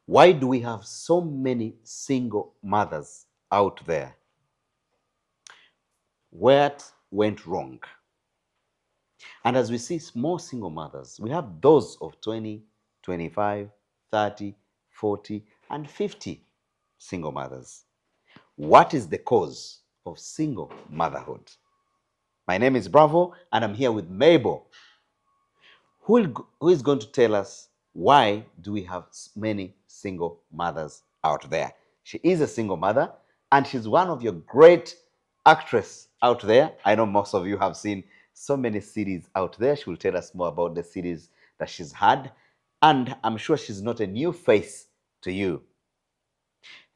Why do we have so many single mothers out there? What went wrong? And as we see more single mothers, we have those of 20, 25, 30, 40, and 50 single mothers. What is the cause of single motherhood? My name is Bravo, and I'm here with Mabel, who is going to tell us why do we have many single mothers out there. She is a single mother, and she's one of your great actress out there. I know most of you have seen so many series out there. She will tell us more about the series that she's had, and I'm sure she's not a new face to you.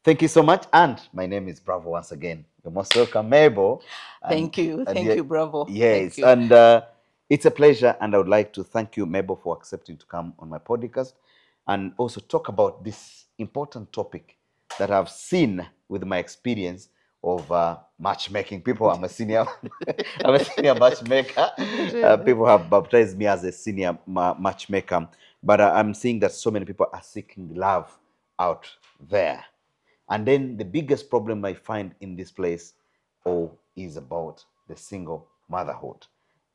Thank you so much, and my name is Bravo once again. You're most welcome, Mabel. Thank you. Thank you, Bravo. Thank Yes, you. and it's a pleasure, and I would like to thank you, Mabel, for accepting to come on my podcast and also talk about this important topic that I've seen with my experience of matchmaking. People, I'm a senior, I'm a senior matchmaker. People have baptized me as a senior matchmaker, but I'm seeing that so many people are seeking love out there. And then the biggest problem I find in this place is about the single motherhood.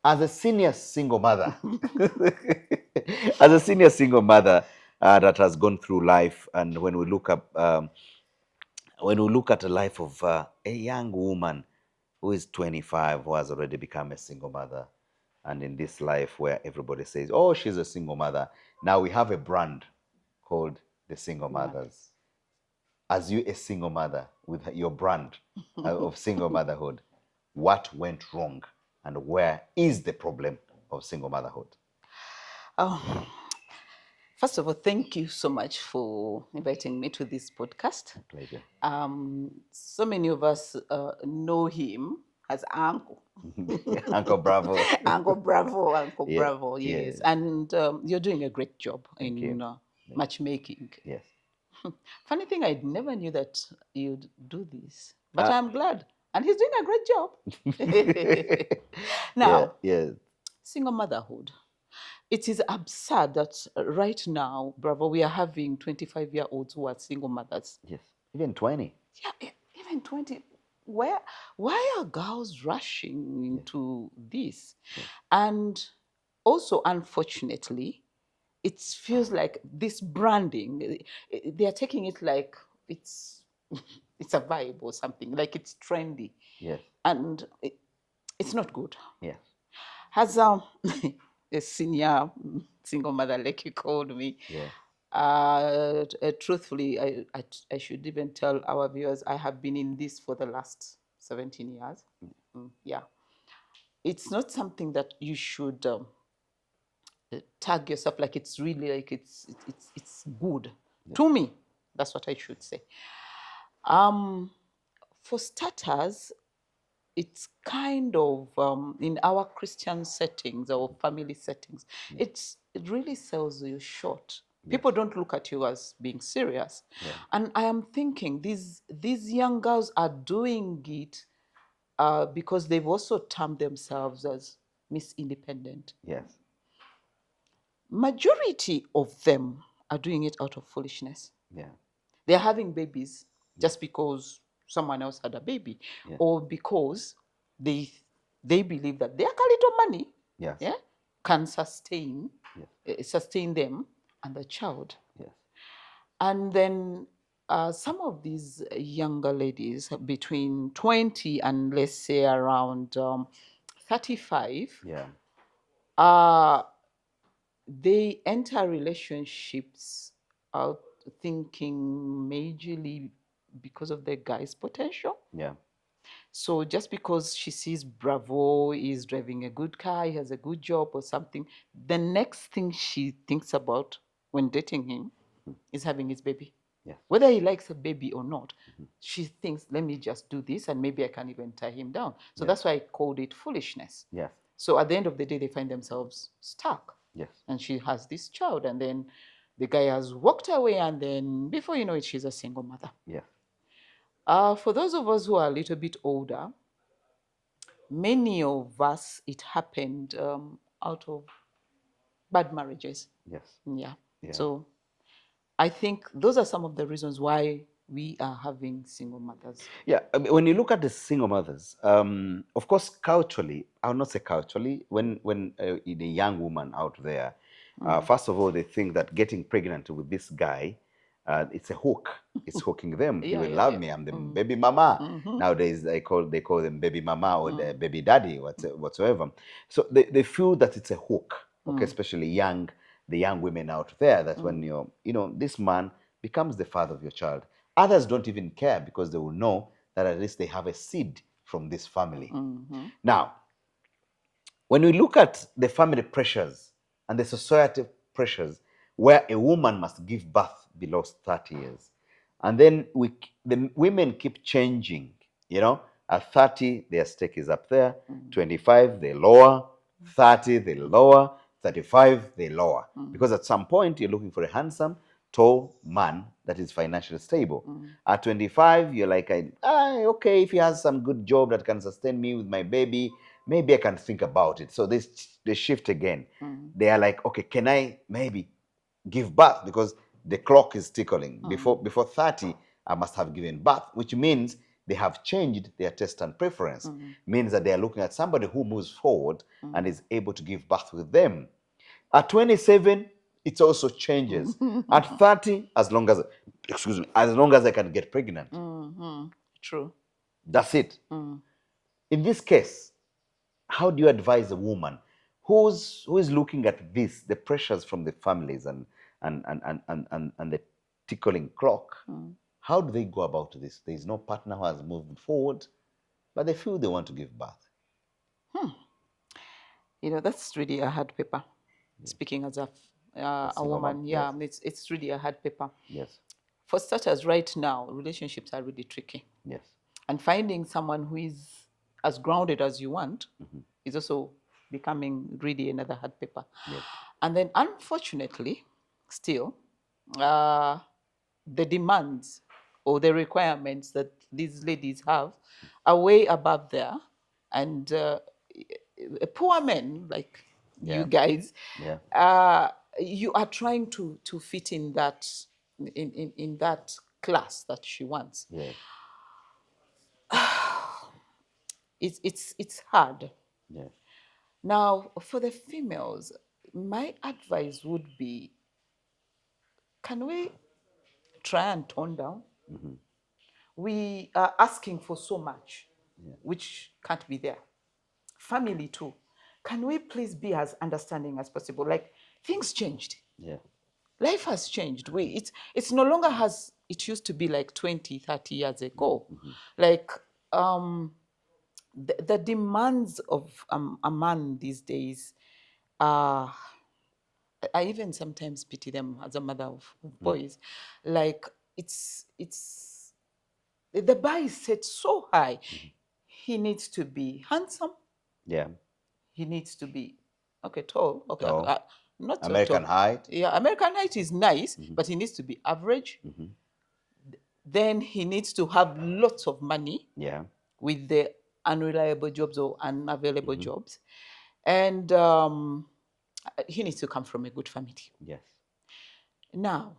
As a senior single mother, as a senior single mother that has gone through life, and when we look at the life of a young woman who is 25, who has already become a single mother, and in this life where everybody says, "Oh, she's a single mother," now we have a brand called the Single Mothers. As you, a single mother with your brand of single motherhood, what went wrong and where is the problem of single motherhood? Oh, first of all, thank you so much for inviting me to this podcast. Pleasure. So many of us know him as Uncle. Uncle Bravo. Uncle Bravo, Uncle Yeah, Bravo, yes. yeah. And you're doing a great job Thank in you. matchmaking. Yes. Funny thing, I never knew that you'd do this, but Uh, I'm glad. And he's doing a great job. yeah, Now, yeah. single motherhood. It is absurd that right now, Bravo, we are having 25-year-olds who are single mothers. Yes. Even 20. Yeah, even 20. Why are girls rushing into this? And also, unfortunately, it feels like this branding, they are taking it like it's it's a vibe or something, like it's trendy. Yes. And it's not good. Yes. As a senior single mother, like you called me, Yeah. truthfully, I should even tell our viewers, I have been in this for the last 17 years. Yeah. It's not something that you should tag yourself like it's really like it's good. Yeah. To me, that's what I should say. For starters, it's kind of in our Christian settings or family settings, it really sells you short. People don't look at you as being serious. And I am thinking these young girls are doing it because they've also termed themselves as Miss Independent. Yes. Majority of them are doing it out of foolishness. Yeah. They're having babies just because someone else had a baby, or because they they believe that their little money Yes. can sustain them and the child. Yes. And then some of these younger ladies between 20 and let's say around 35, Yeah. they enter relationships out thinking majorly because of the guy's potential. Yeah. So just because she sees Bravo is driving a good car, he has a good job or something, the next thing she thinks about when dating him is having his baby. Yes. Whether he likes a baby or not, she thinks, let me just do this and maybe I can even tie him down. So that's why I called it foolishness. Yes. So at the end of the day, they find themselves stuck. Yes. And she has this child, and then the guy has walked away, and then before you know it, she's a single mother. Yes. For those of us who are a little bit older, many of us, it happened out of bad marriages. Yes. Yeah. Yeah. So I think those are some of the reasons why we are having single mothers. Yeah, I mean, when you look at the single mothers, of course, culturally, I'll not say culturally, when the young woman out there, first of all, they think that getting pregnant with this guy, it's a hook. It's hooking them. He Yeah, will yeah, love yeah. me. I'm the baby mama. Mm-hmm. Nowadays, they call them baby mama or the baby daddy, whatsoever. So they feel that it's a hook. Okay, especially the young women out there. That when this man becomes the father of your child. Others don't even care because they will know that at least they have a seed from this family. Now, when we look at the family pressures and the society pressures where a woman must give birth below 30 years, and then the women keep changing, at 30, their stake is up there, 25, they lower, 30, they lower, 35, they lower. Because at some point, you're looking for a handsome, tall man that is financially stable. At 25, you're like, okay, if he has some good job that can sustain me with my baby, maybe I can think about it. So they shift again. They are like, okay, can I maybe give birth? Because the clock is tickling. Before 30, I must have given birth, which means they have changed their taste and preference. Means that they are looking at somebody who moves forward and is able to give birth with them. At 27, it also changes. At 30, as long as I can get pregnant. True. That's it. In this case, how do you advise a woman who is looking at this, the pressures from the families and the tickling clock? How do they go about this? There is no partner who has moved forward, but they feel they want to give birth. That's really a hard paper. Speaking as a Single mom, woman, yes. it's really a hard paper. Yes. For starters, right now, relationships are really tricky. Yes. And finding someone who is as grounded as you want is also becoming really another hard paper. Yes. And then, unfortunately, still, the demands or the requirements that these ladies have are way above there. And poor men like you guys, you are trying to fit in that in that class that she wants. Yes. It's hard. Yes. Now, for the females, my advice would be, can we try and tone down? We are asking for so much, which can't be there. Family too. Can we please be as understanding as possible? Like, things changed. Yeah. Life has changed. It's no longer as it used to be like 20, 30 years ago. Like, the demands of a man these days are, I even sometimes pity them as a mother of boys. Like, the bar is set so high. He needs to be handsome. Yeah. He needs to be tall. Okay, Tall. not so American tall. height. Yeah, American height is nice, but he needs to be average. Then he needs to have lots of money. Yeah. With the unreliable jobs or unavailable jobs, and he needs to come from a good family. Yes. Now,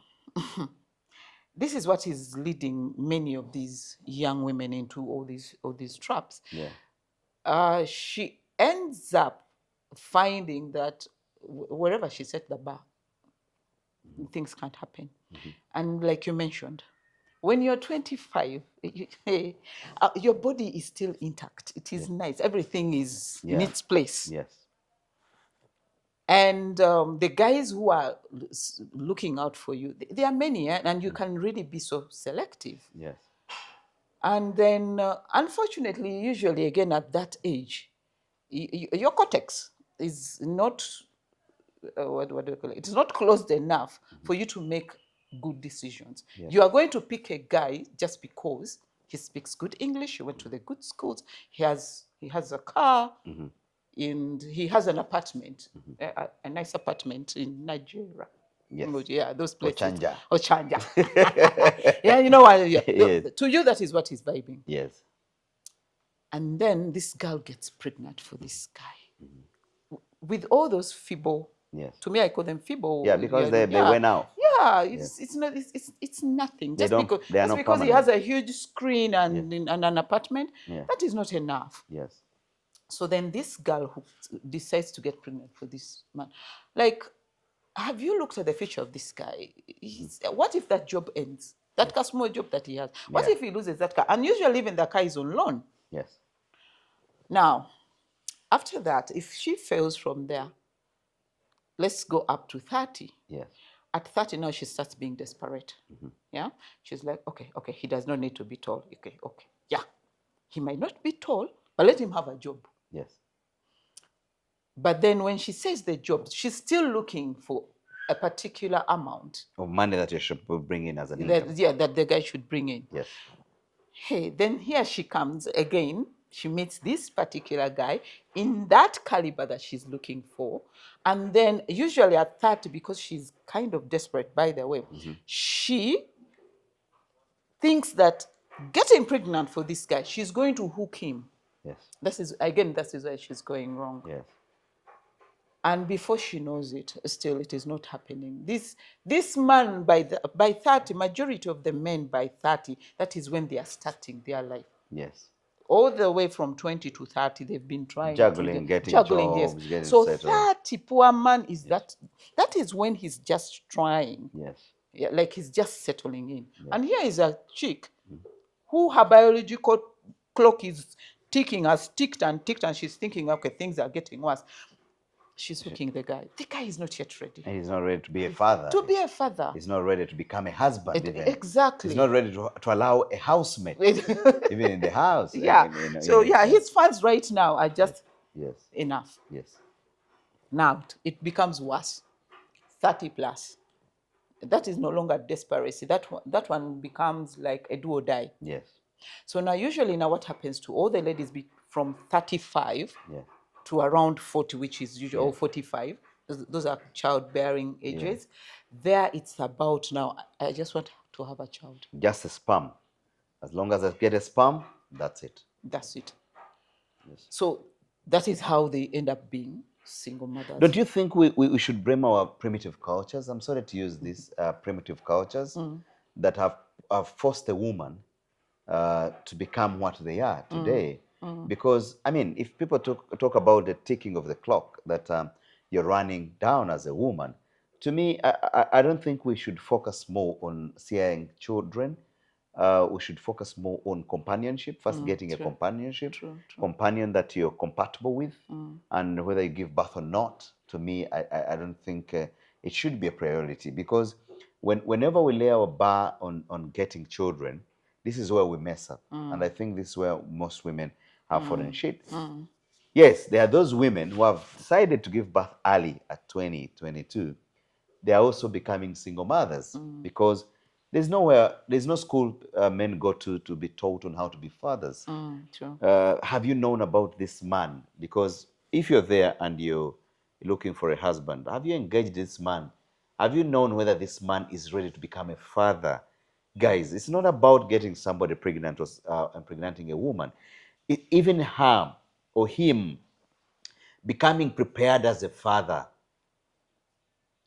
this is what is leading many of these young women into all these traps. Yeah. She ends up finding that wherever she set the bar, things can't happen. And like you mentioned, when you're 25, your body is still intact. It is nice. Everything is in its place. Yes. And the guys who are looking out for you, there are many, and you can really be so selective. Yes. And then, unfortunately, usually again at that age, your cortex is not, what do you call it? It's not closed enough for you to make good decisions. Yes. You are going to pick a guy just because he speaks good English, he went to the good schools, he has a car, and he has an apartment, a nice apartment in Nigeria. Yes. Yeah, those places. Ochanja. Ochanja. Yeah, you know what? Yeah. Yes. To you, that is what is vibing. Yes. And then this girl gets pregnant for this guy with all those feeble. Yes. To me, I call them feeble. Yeah, because they went out. Yeah, Yes. it's not it's nothing. They don't. They are Just not because he has permanent. a huge screen and an apartment, Yeah. that is not enough. Yes. So then this girl who decides to get pregnant for this man, like, have you looked at the future of this guy? What if that job ends? That small job that he has. What Yeah. if he loses that car? And usually even the car is on loan. Yes. Now, after that, if she fails from there, let's go up to 30. Yes. At 30 now, she starts being desperate. Yeah. She's like, okay, he does not need to be tall. Okay. Yeah. He might not be tall, but let him have a job. Yes. But then when she says the job, she's still looking for a particular amount Of money that you should bring in as an income. that the guy should bring in. Yes. Hey, then here she comes again. She meets this particular guy in that caliber that she's looking for. And then usually at 30, because she's kind of desperate, by the way, she thinks that getting pregnant for this guy, she's going to hook him. Yes. That is where she's going wrong. Yes. And before she knows it, still it is not happening. This man by 30, majority of the men by 30, that is when they are starting their life. Yes. All the way from 20 to 30, they've been trying Juggling, getting jobs, yes. getting So settled. 30, poor man is that is when he's just trying. Yes. Yeah, like he's just settling in. And here is a chick who her biological clock is ticking, has ticked and she's thinking, okay, things are getting worse. She's hooking the guy. The guy is not yet ready. And he's not ready to be a father. He's not ready to become a husband even. Exactly. He's not ready to allow a housemate, even in the house. Yeah. His funds right now are just yes. enough. Yes. Now it becomes worse. 30 plus. That is no longer desperation. That one becomes like a do or die. Yes. So now usually what happens to all the ladies from 35 Yeah. to around 40, which is usually, or 45, those are childbearing ages. There it's about now, I just want to have a child. Just a sperm. As long as I get a sperm, that's it. That's it. Yes. So that is how they end up being single mothers. Don't you think we should blame our primitive cultures? I'm sorry to use these primitive cultures that have forced a woman to become what they are today. Because, I mean, if people talk about the ticking of the clock, that you're running down as a woman, to me, I don't think we should focus more on seeing children. We should focus more on companionship. First, getting a companionship, companion that you're compatible with, and whether you give birth or not. To me, I don't think it should be a priority, because whenever we lay our bar on getting children, this is where we mess up. And I think this is where most women have fallen short. Yes, there are those women who have decided to give birth early at 20, 22. They are also becoming single mothers because there's no school men go to be taught on how to be fathers. True. Have you known about this man? Because if you're there and you're looking for a husband, have you engaged this man? Have you known whether this man is ready to become a father? Guys, it's not about getting somebody pregnant or impregnating a woman. Even her or him becoming prepared as a father.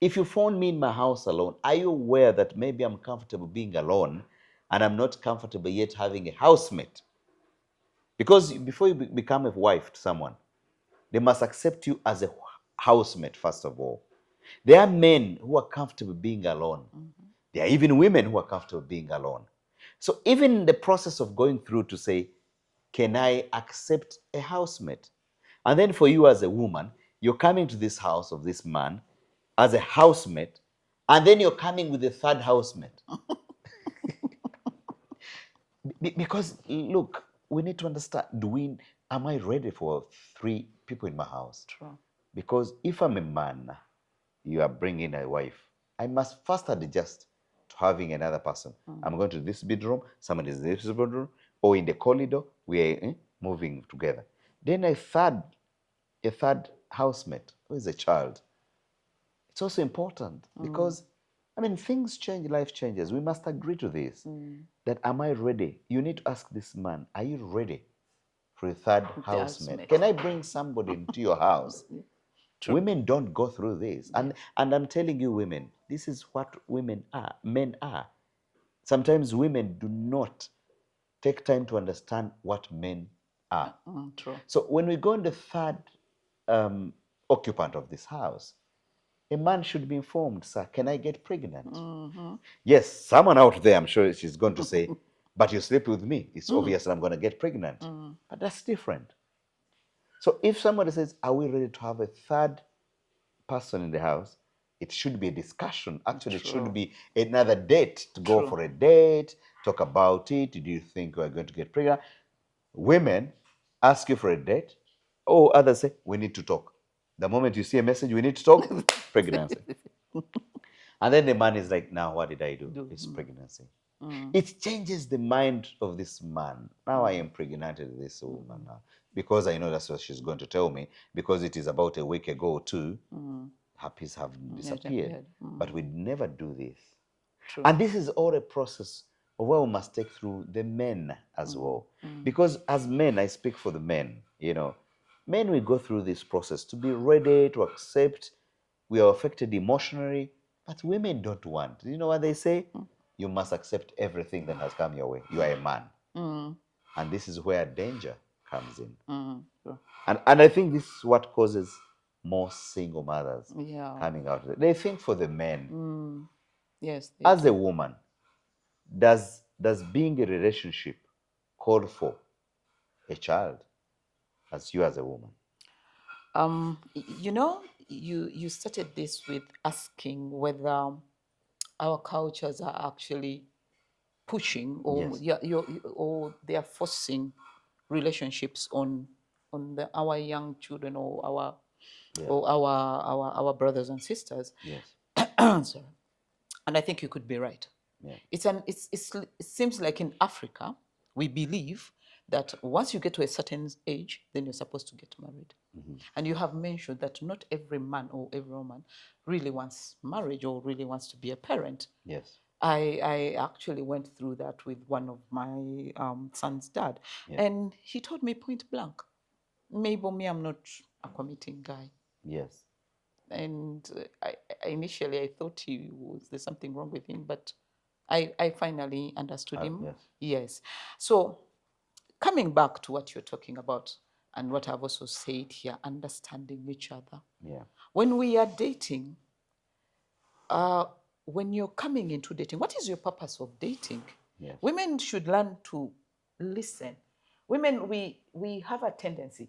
If you found me in my house alone, are you aware that maybe I'm comfortable being alone and I'm not comfortable yet having a housemate? Because before you become a wife to someone, they must accept you as a housemate, first of all. There are men who are comfortable being alone. There are even women who are comfortable being alone. So even the process of going through to say, can I accept a housemate? And then for you as a woman, you're coming to this house of this man as a housemate, and then you're coming with a third housemate. Because look, we need to understand, am I ready for 3 people in my house? True. Because if I'm a man, you are bringing a wife, I must first adjust to having another person. I'm going to this bedroom, somebody is in this bedroom, or in the corridor, we are moving together. Then a third housemate who is a child. It's also important because, I mean, things change, life changes. We must agree to this, that am I ready? You need to ask this man, are you ready for a third housemate? Can I bring somebody into your house True. Women don't go through this. And I'm telling you, women, this is what women are, men are. Sometimes women do not take time to understand what men are. True. So when we go on the third occupant of this house, a man should be informed, sir, can I get pregnant? Yes, someone out there, I'm sure she's going to say, but you sleep with me. It's obvious that I'm going to get pregnant. But that's different. So if somebody says, are we ready to have a third person in the house? It should be a discussion. Actually, it should be another date to go for a date, talk about it. Do you think we're going to get pregnant? Women ask you for a date, or others say, we need to talk. The moment you see a message, we need to talk, pregnancy. And then the man is like, now what did I do? It's pregnancy. It changes the mind of this man. Now I impregnated this woman now because I know that's what she's going to tell me, because it is about a week ago or two, her piece have disappeared. But we never do this. True. And this is all a process of where we must take through the men as well. Because as men, I speak for the men, men will go through this process to be ready to accept we are affected emotionally, but women don't want. You know what they say? You must accept everything that has come your way. You are a man. And this is where danger comes in. True. And I think this is what causes more single mothers coming out. They think for the men. Yes. As a woman, does being a relationship call for a child as you as a woman? You started this with asking whether our cultures are actually pushing or or they are forcing relationships on our young children or our brothers and sisters. Yes. Sorry. And I think you could be right. Yeah. It seems like in Africa we believe that once you get to a certain age, then you're supposed to get married. And you have mentioned that not every man or every woman really wants marriage or really wants to be a parent. Yes. I actually went through that with one of my son's dad. And he told me point blank, Mabel, me, I'm not a committing guy. Yes. And initially I thought there's something wrong with him, but I finally understood him. Yes. So coming back to what you're talking about and what I've also said here, understanding each other. Yeah. When we are dating, when you're coming into dating, what is your purpose of dating? Yes. Women should learn to listen. Women, we have a tendency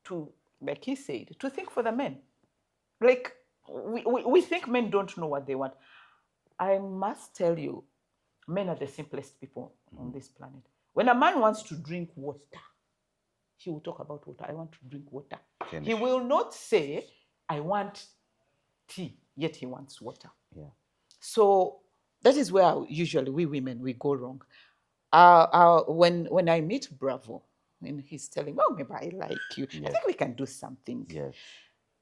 to, like he said, to think for the men. Like, we think men don't know what they want. I must tell you, men are the simplest people on this planet. When a man wants to drink water, he will talk about water. I want to drink water. Finish. He will not say, I want tea, yet he wants water. Yeah. So that is where usually we women, we go wrong. When I meet Bravo, and he's telling, oh, maybe I like you. I think we can do something. Yes.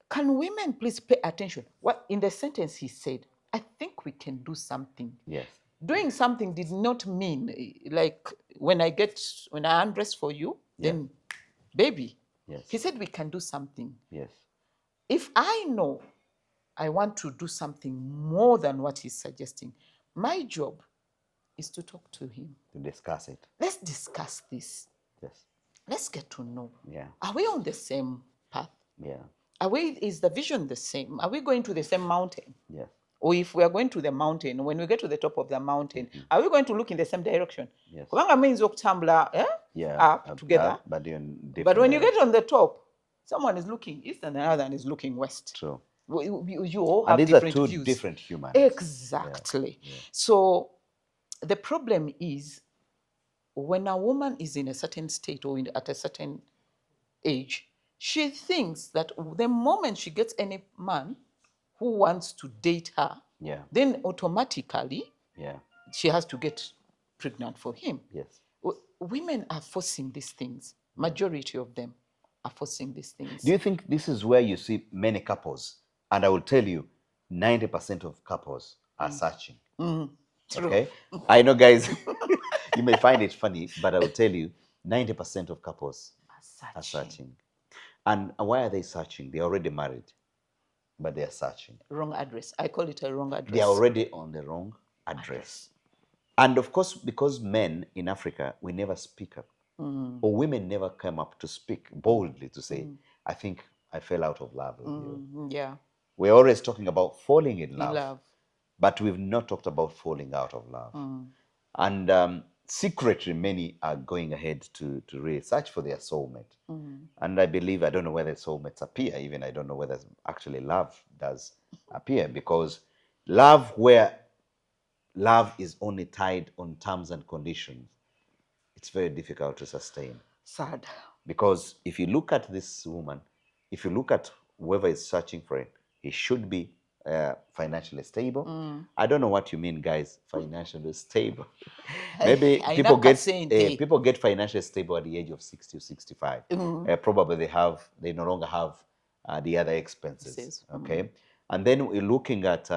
Can women please pay attention? What in the sentence he said, I think we can do something. Yes. Doing something did not mean like when I undress for you, then baby. Yes. He said we can do something. Yes. If I know I want to do something more than what he's suggesting, my job is to talk to him. To discuss it. Let's discuss this. Yes. Let's get to know. Yeah. Are we on the same path? Yeah. Is the vision the same? Are we going to the same mountain? Yes. Or if we are going to the mountain, when we get to the top of the mountain, are we going to look in the same direction? Yes. Means up together. But when you get on the top, someone is looking east and another one is looking west. True. You all have and these different are two views. different humans. Exactly. Yeah. So the problem is when a woman is in a certain state or at a certain age, she thinks that the moment she gets any man who wants to date her, then automatically she has to get pregnant for him. Yes. Women are forcing these things. Majority of them are forcing these things. Do you think this is where you see many couples? And I will tell you, 90% of couples are searching. True. Okay? I know, guys, you may find it funny, but I will tell you, 90% of couples are searching. And why are they searching? They're already married. but they are searching. Wrong address. I call it a wrong They are address. already on the wrong address. And of course, because men in Africa, we never speak up, or women never come up to speak boldly to say, I think I fell out of love with you. Yeah. We're always talking about falling in In love, love. but we've not talked about falling out of love. And secretly, many are going ahead to really search for their soulmate. And I believe, I don't know whether soulmates appear, even I don't know whether actually love does appear, because love where love is only tied on terms and conditions, it's very difficult to sustain. Sad. Because if you look at this woman, if you look at whoever is searching for it, he should be financially stable. I don't know what you mean, guys, financially stable. Maybe people get financially stable at the age of 60 or 65. Probably they no longer have the other expenses. Okay, and then we're looking at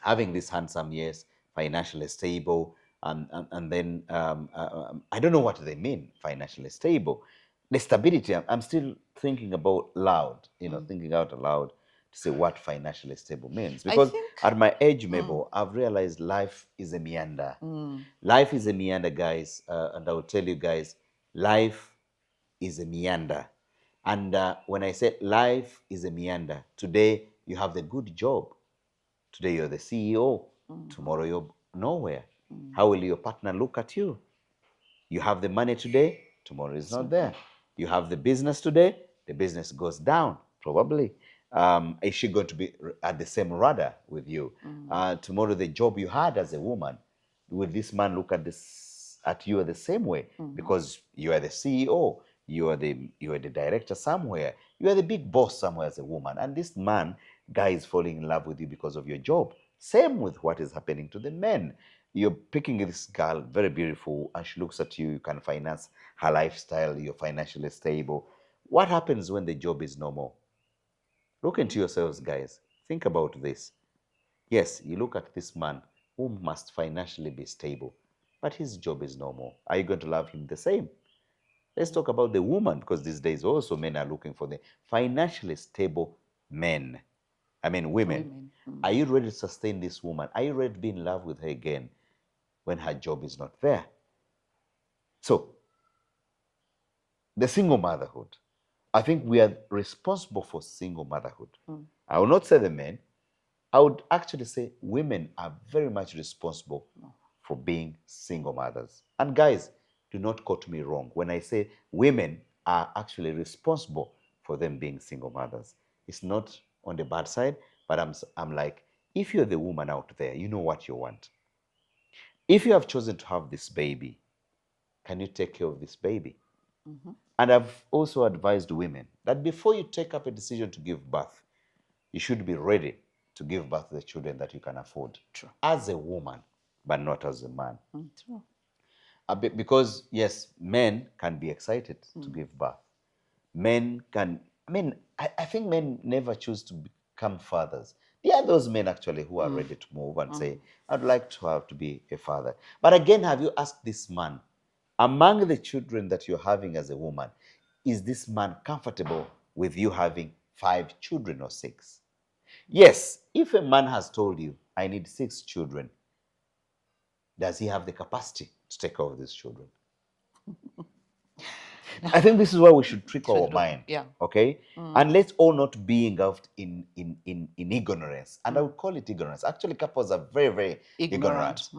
having these handsome years, financially stable, and then I don't know what they mean, financially stable. The stability, I'm still thinking about loud, thinking out aloud to say what financially stable means. Because at my age, Mabel, I've realized life is a meander. Life is a meander, guys, and I will tell you guys, life is a meander. And when I say life is a meander, today you have the good job. Today you're the CEO, tomorrow you're nowhere. How will your partner look at you? You have the money today, tomorrow is not there. You have the business today, the business goes down, probably. Is she going to be at the same radar with you? Tomorrow, the job you had as a woman, will this man look at you the same way? Because you are the CEO, you are the director somewhere, you are the big boss somewhere as a woman, and this guy is falling in love with you because of your job. Same with what is happening to the men. You're picking this girl, very beautiful, and she looks at you, you can finance her lifestyle, you're financially stable. What happens when the job is no more? Look into yourselves, guys. Think about this. Yes, you look at this man who must financially be stable, but his job is no more. Are you going to love him the same? Let's talk about the woman, because these days also men are looking for the financially stable men. I mean, women. Are you ready to sustain this woman? Are you ready to be in love with her again when her job is not there? So, the single motherhood. I think we are responsible for single motherhood. I will not say the men. I would actually say women are very much responsible for being single mothers. And guys, do not quote me wrong. When I say women are actually responsible for them being single mothers, it's not on the bad side, but I'm like, if you're the woman out there, you know what you want. If you have chosen to have this baby, can you take care of this baby? And I've also advised women that before you take up a decision to give birth, you should be ready to give birth to the children that you can afford. True. As a woman, but not as a man. True. Because, yes, men can be excited to give birth. Men can, I think men never choose to become fathers. There are those men actually who are ready to move and say, I'd like to have to be a father. But again, have you asked this man, among the children that you're having as a woman, is this man comfortable with you having 5 children or 6? Yes, if a man has told you, I need 6 children, does he have the capacity to take care of these children? I think this is why we should trick our mind. Yeah. Okay? And let's all not be engulfed in ignorance. And I would call it ignorance. Actually, couples are very, very ignorant.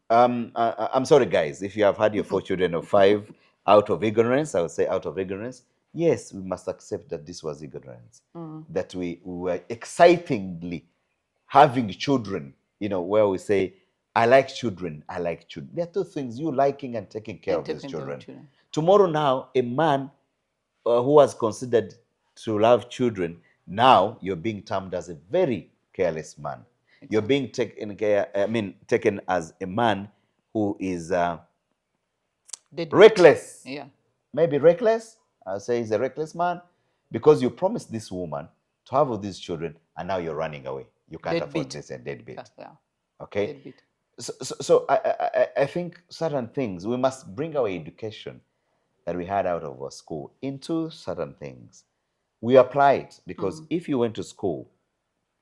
I'm sorry, guys, if you have had your 4 children or 5 out of ignorance, I would say out of ignorance. Yes, we must accept that this was ignorance. That we were excitingly having children, where we say, I like children, I like children. There are 2 things, you liking and taking care of these children. Tomorrow now, a man who was considered to love children, now you're being termed as a very careless man. Exactly. You're being taken as a man who is reckless. Yeah. Maybe reckless. I'll say he's a reckless man because you promised this woman to have all these children and now you're running away. You can't afford this and deadbeat. Yeah. Okay? Deadbeat. So I think certain things, we must bring our education that we had out of our school into certain things. We apply it because if you went to school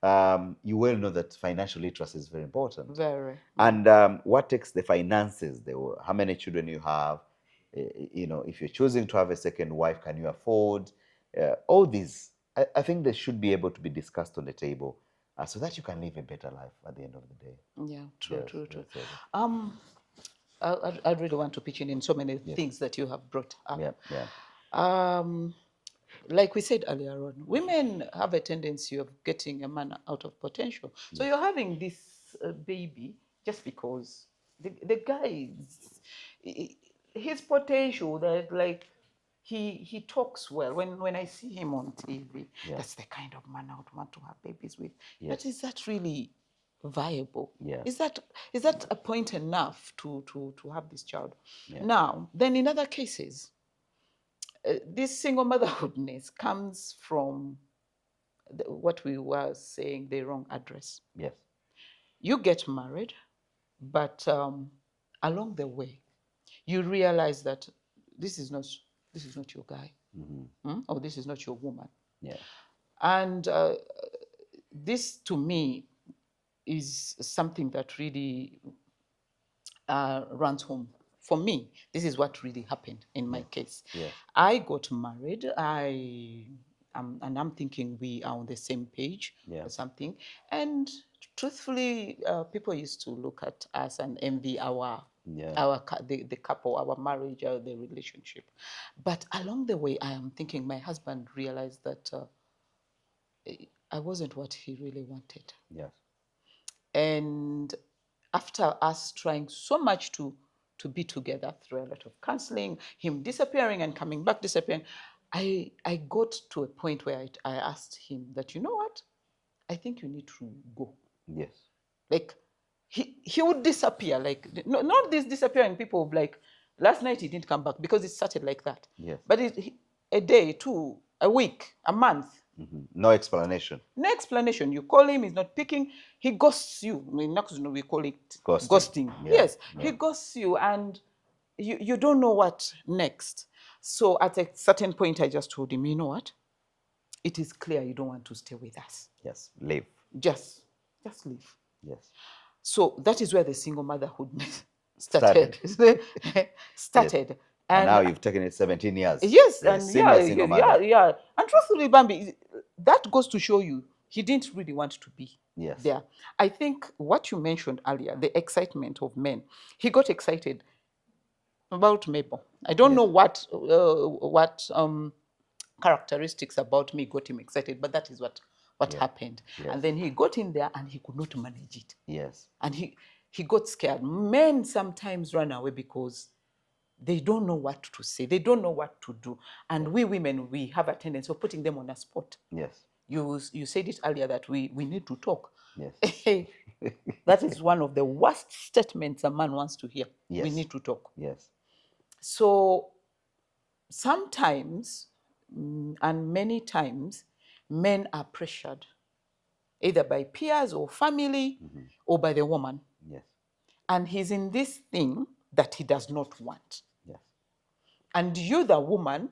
you well know that financial literacy is very important. Very. And what takes the finances, how many children you have, you know, if you're choosing to have a second wife, can you afford? All these, I think they should be able to be discussed on the table so that you can live a better life at the end of the day. Yeah, true, Yes, true, true. yes, yes. I really want to pitch in so many things that you have brought up. Yeah, yeah, Like we said earlier on, women have a tendency of getting a man out of potential. So you're having this baby just because the guy his potential, that like he talks well. When I see him on TV, Yeah. that's the kind of man I would want to have babies with. Yes. But is that really viable? Yeah. Is that a point enough to have this child? Yeah. Now, then in other cases, this single motherhoodness comes from what we were saying, the wrong address. Yes. You get married, but along the way, you realize that this is not your guy, or this is not your woman. Yeah. And this, to me, is something that really runs home. For me, this is what really happened in my case. Yes. I got married. And I'm thinking we are on the same page Yeah. or something. And truthfully, people used to look at us and envy the couple, our marriage, the relationship. But along the way, I am thinking my husband realized that I wasn't what he really wanted. Yes. And after us trying so much to be together through a lot of counseling, him disappearing and coming back, disappearing, I got to a point where I asked him that, you know what, I think you need to go. Yes. Like he would disappear, like not this disappearing people like last night he didn't come back, because it started like that. Yes. But a day, 2, a week, a month, no explanation. no explanation. You call him, he's not picking. He ghosts you. I mean, we call it ghosting. Yeah, yes, yeah. he ghosts you, and you don't know what next. So at a certain point, I just told him, you know what? It is clear you don't want to stay with us. Yes. Leave. Just leave. Yes. So that is where the single motherhood started. Started. And now you've taken it 17 years. Yes, You're a and single mother. yeah. And truthfully, Bambi, that goes to show you he didn't really want to be there. I think what you mentioned earlier, the excitement of men, he got excited about Mabel. I don't know what characteristics about me got him excited, but that is what happened. And then he got in there and he could not manage it. Yes. And he got scared. Men sometimes run away because they don't know what to say. They don't know what to do. And we women, we have a tendency of putting them on a spot. Yes. You said it earlier that we need to talk. Yes. That is one of the worst statements a man wants to hear. Yes. We need to talk. Yes. So sometimes, and many times, men are pressured either by peers or family or by the woman. Yes. And he's in this thing that he does not want. Yes. And you, the woman,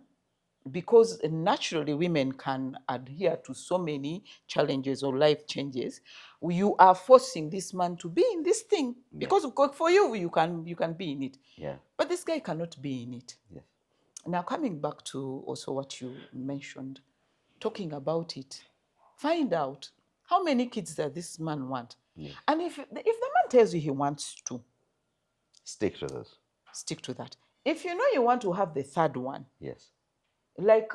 because naturally women can adhere to so many challenges or life changes, you are forcing this man to be in this thing. Because for you can be in it. Yeah. But this guy cannot be in it. Yes. Now, coming back to also what you mentioned, talking about it, find out how many kids does this man want. Yes. And if the man tells you he wants to, stick to this. Stick to that. If you know you want to have the third one, yes, like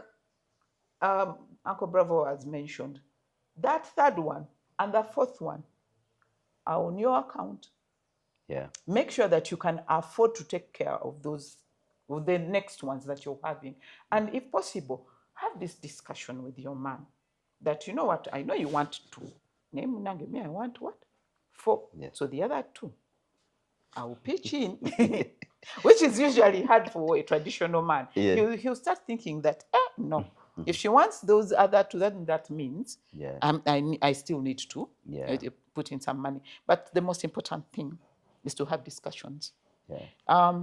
Uncle Bravo has mentioned, that third one and the fourth one are on your account. Yeah. Make sure that you can afford to take care of those, of the next ones that you're having. And if possible, have this discussion with your man that, you know what, I know you want to name Nangemi, I want what? 4. Yes. So the other 2, I will pitch in, which is usually hard for a traditional man. Yeah. He'll start thinking that, no, if she wants those other 2, that means I still need to put in some money. But the most important thing is to have discussions. Yeah.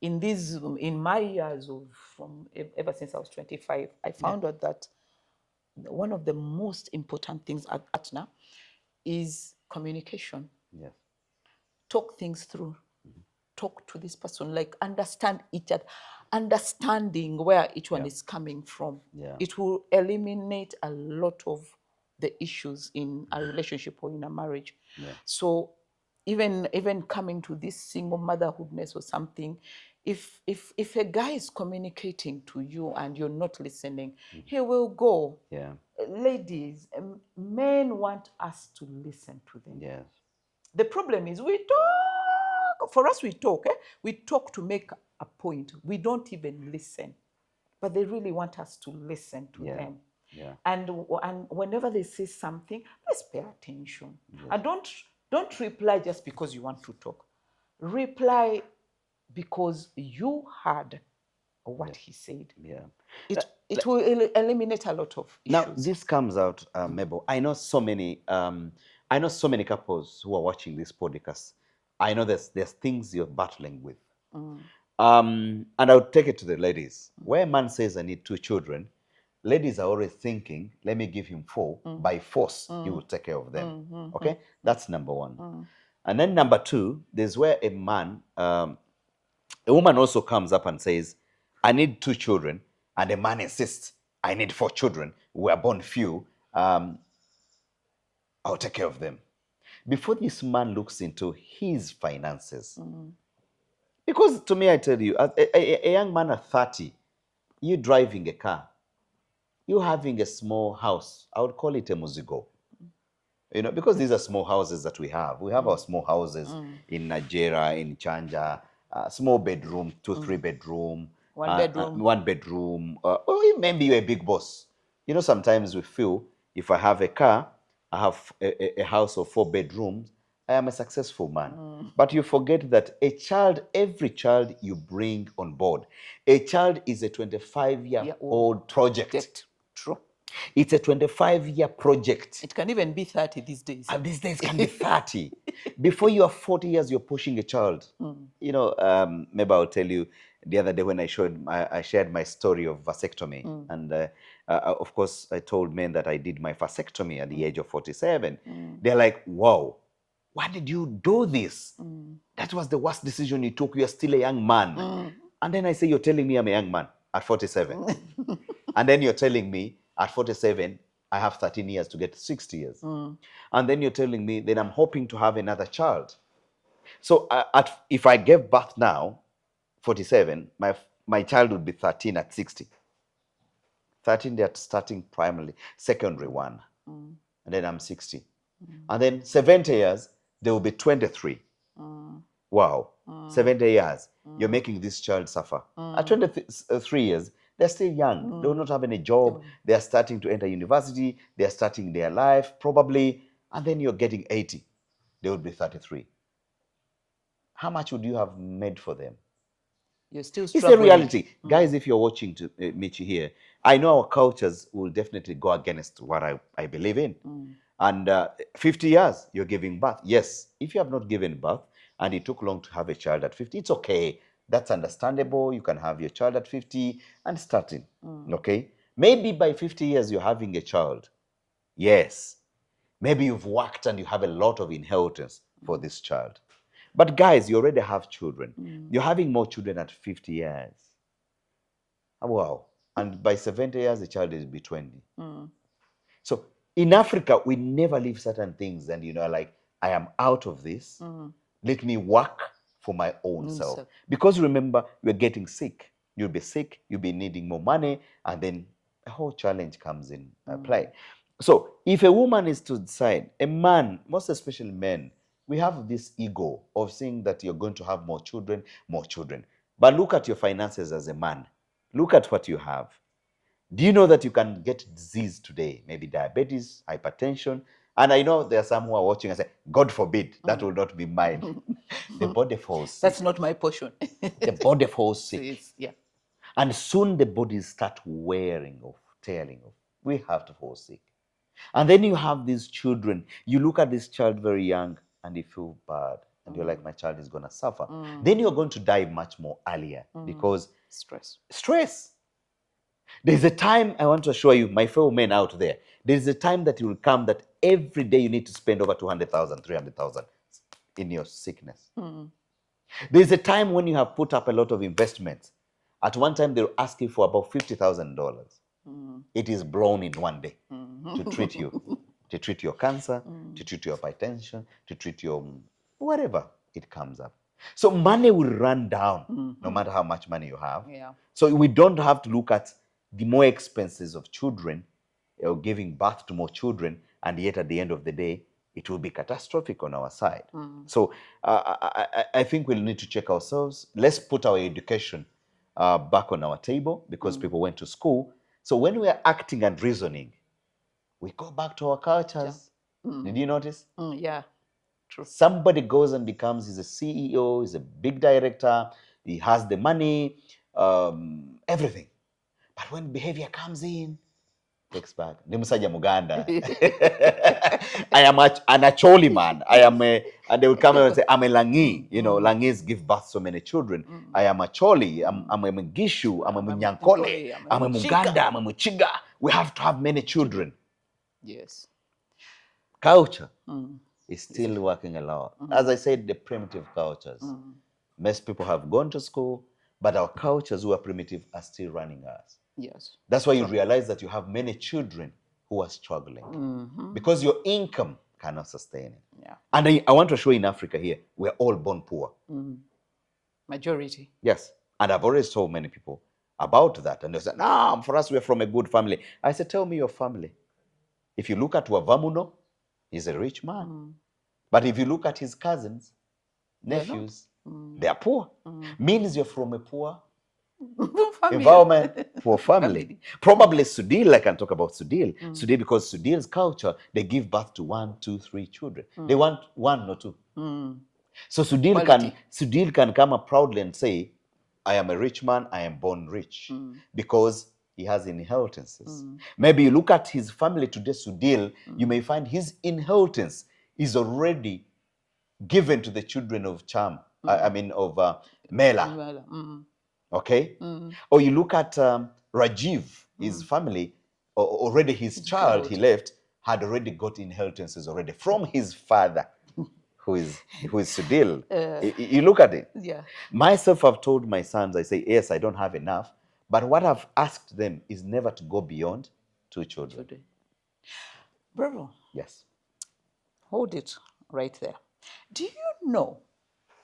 In my years of ever since I was 25, I found out that one of the most important things at partner is communication. Yes. Talk things through. Talk to this person, like understand each other, understanding where each one Yeah. is coming from. Yeah. It will eliminate a lot of the issues in a relationship or in a marriage. Yeah. So even coming to this single motherhoodness or something, if a guy is communicating to you and you're not listening, he will go. Yeah. Ladies, men want us to listen to them. Yes. The problem is we talk. For us, we talk. We talk to make a point. We don't even listen. But they really want us to listen to Yeah. them. Yeah. And whenever they say something, let's pay attention. And don't reply just because you want to talk. Reply because you heard what he said. Yeah. It will eliminate a lot of Now issues. this comes out, Mabel. I know so many. I know so many couples who are watching this podcast. I know there's things you're battling with. And I'll take it to the ladies. Where a man says, I need 2 children, ladies are always thinking, let me give him 4. By force, he will take care of them. Okay? That's number one. And then number 2, there's where a man, a woman also comes up and says, I need 2 children. And the man insists, I need 4 children. We are born few. I'll take care of them. Before this man looks into his finances, because to me, I tell you, as a young man at 30, you driving a car, you having a small house, I would call it a muzigo. Because these are small houses that we have. We have our small houses in Nigeria, in Chanja, small bedroom, 3 bedroom, One bedroom. 1 bedroom, or maybe you're a big boss. Sometimes we feel if I have a car, I have a house of 4 bedrooms, I am a successful man. But you forget that every child you bring on board, a child is a 25-year-old project. True. It's a 25-year project. It can even be 30 these days. And these days can be 30. Before you are 40 years, you're pushing a child. Maybe I'll tell you the other day when I shared my story of vasectomy. And of course, I told men that I did my vasectomy at the age of 47. They're like, wow, why did you do this? That was the worst decision you took. You're still a young man. And then I say, you're telling me I'm a young man at 47. And then you're telling me at 47, I have 13 years to get 60 years. And then you're telling me that I'm hoping to have another child. So if I gave birth now, 47, my child would be 13 at 60. 13, they're starting primary, secondary one. And then I'm 60. And then 70 years, they will be 23. Wow. 70 years, you're making this child suffer. At 23 years, they're still young. They will not have any job. They're starting to enter university. They're starting their life, probably. And then you're getting 80. They would be 33. How much would you have made for them? You're still It's a struggling. reality. Guys, if you're watching to Michi here, I know our cultures will definitely go against what I believe in. And 50 years, you're giving birth. Yes, if you have not given birth and it took long to have a child at 50, it's okay. That's understandable. You can have your child at 50 and starting. Okay? Maybe by 50 years, you're having a child. Yes. Maybe you've worked and you have a lot of inheritance for this child. But guys, you already have children. You're having more children at 50 years. Wow. And by 70 years, the child is be 20. So in Africa, we never leave certain things and, like, I am out of this. Let me work for my own self. Because remember, you're getting sick. You'll be sick, you'll be needing more money, and then a whole challenge comes in play. So if a woman is to decide, a man, most especially men, we have this ego of saying that you're going to have more children, more children. But look at your finances as a man. Look at what you have. Do you know that you can get disease today? Maybe diabetes, hypertension. And I know there are some who are watching and say, God forbid, that will not be mine. The body falls sick. That's not my portion. The body falls sick. It's, yeah. And soon the bodies start wearing off, tearing off. We have to fall sick. And then you have these children. You look at this child very young and you feel bad. And you're like, my child is going to suffer. Then you're going to die much more earlier because Stress. Stress. There's a time, I want to assure you, my fellow men out there, there's a time that will come that every day you need to spend over 200,000, 300,000 in your sickness. There's a time when you have put up a lot of investments. At one time, they were asking for about $50,000. It is blown in one day to treat you, to treat your cancer, to treat your hypertension, to treat your whatever it comes up. So money will run down no matter how much money you have. Yeah. So we don't have to look at the more expenses of children or giving birth to more children, and yet at the end of the day, it will be catastrophic on our side. So I think we'll need to check ourselves. Let's put our education back on our table because people went to school. So when we are acting and reasoning, we go back to our cultures. Did you notice? Yeah, true. Somebody goes and becomes, he's a CEO, he's a big director, he has the money, everything. But when behavior comes in, takes back. Nimusaja Muganda. I am an Acholi man. I am a, and they will come and say, I'm a Langi. You know, Langis give birth to so many children. I am a Choli, I'm a Mgishu, I'm a Munyankole, I'm a Muganda, I'm a Muchiga. We have to have many children. Yes. Culture is still working a lot. As I said, the primitive cultures. Most people have gone to school, but our cultures who are primitive are still running us. Yes. That's why you realize that you have many children who are struggling because your income cannot sustain it. Yeah. And I want to show in Africa here, we're all born poor. Majority. Yes. And I've always told many people about that. And they said, no, for us, we're from a good family. I said, tell me your family. If you look at Wavamuno, he's a rich man. But if you look at his cousins, nephews, they are poor. Means you're from a poor environment, poor family. Probably Sudil, I can talk about Sudil. Sudil, because Sudil's culture, they give birth to 1, 2, 3 children. They want 1 or 2. So Sudil can come up proudly and say, I am a rich man, I am born rich. Because he has inheritances. Maybe you look at his family today, Sudil, you may find his inheritance is already given to the children of Cham. Of Mela. Okay? Or you look at Rajiv, his family, already his child he left had already got inheritances already from his father, who is Sudil. You look at it. Yeah. Myself, I've told my sons, I say, yes, I don't have enough. But what I've asked them is never to go beyond 2 children. Bravo. Yes. Hold it right there. Do you know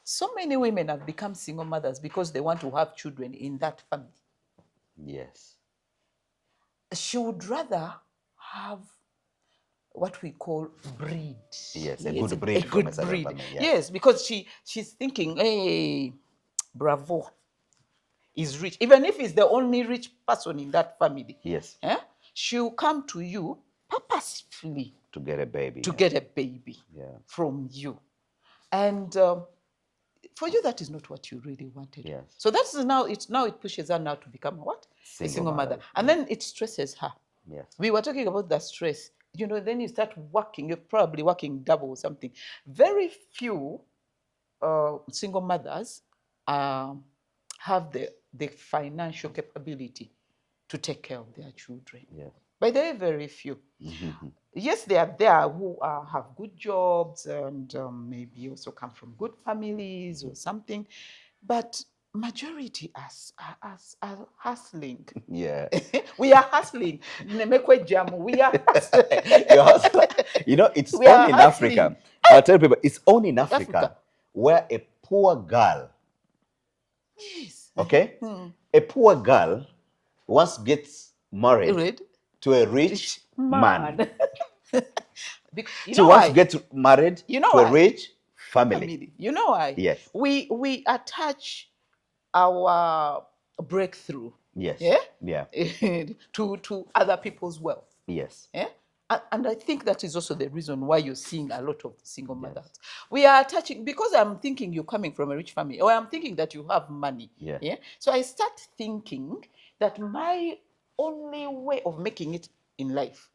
so many women have become single mothers because they want to have children in that family? Yes. She would rather have what we call breed. Yes, a good breed. A good breed. Family, yes, because she's thinking, hey, bravo, he's rich. Even if he's the only rich person in that family. Yes. She'll come to you purposefully. To get a baby. To get a baby from you. And for you, that is not what you really wanted. Yes. So that's it pushes her now to become what? A single mother. And then it stresses her. Yes. We were talking about the stress. You know, then you start working, you're probably working double or something. Very few single mothers have the financial capability to take care of their children. Yes. But they're very few. Yes, they are there who have good jobs and maybe also come from good families or something, but majority are hustling. Yeah. We are hustling. We are hustling. You know, it's only in Africa. I'll tell people, it's only in Africa where a poor girl, okay, a poor girl once gets married to a rich man. She wants to get married to a rich family. You know why? Yes. We attach our breakthrough. Yes. Yeah. to other people's wealth. Yes. Yeah. And I think that is also the reason why you're seeing a lot of single mothers. Yes. We are attaching, because I'm thinking you're coming from a rich family, or I'm thinking that you have money. Yeah. So I start thinking that my only way of making it in life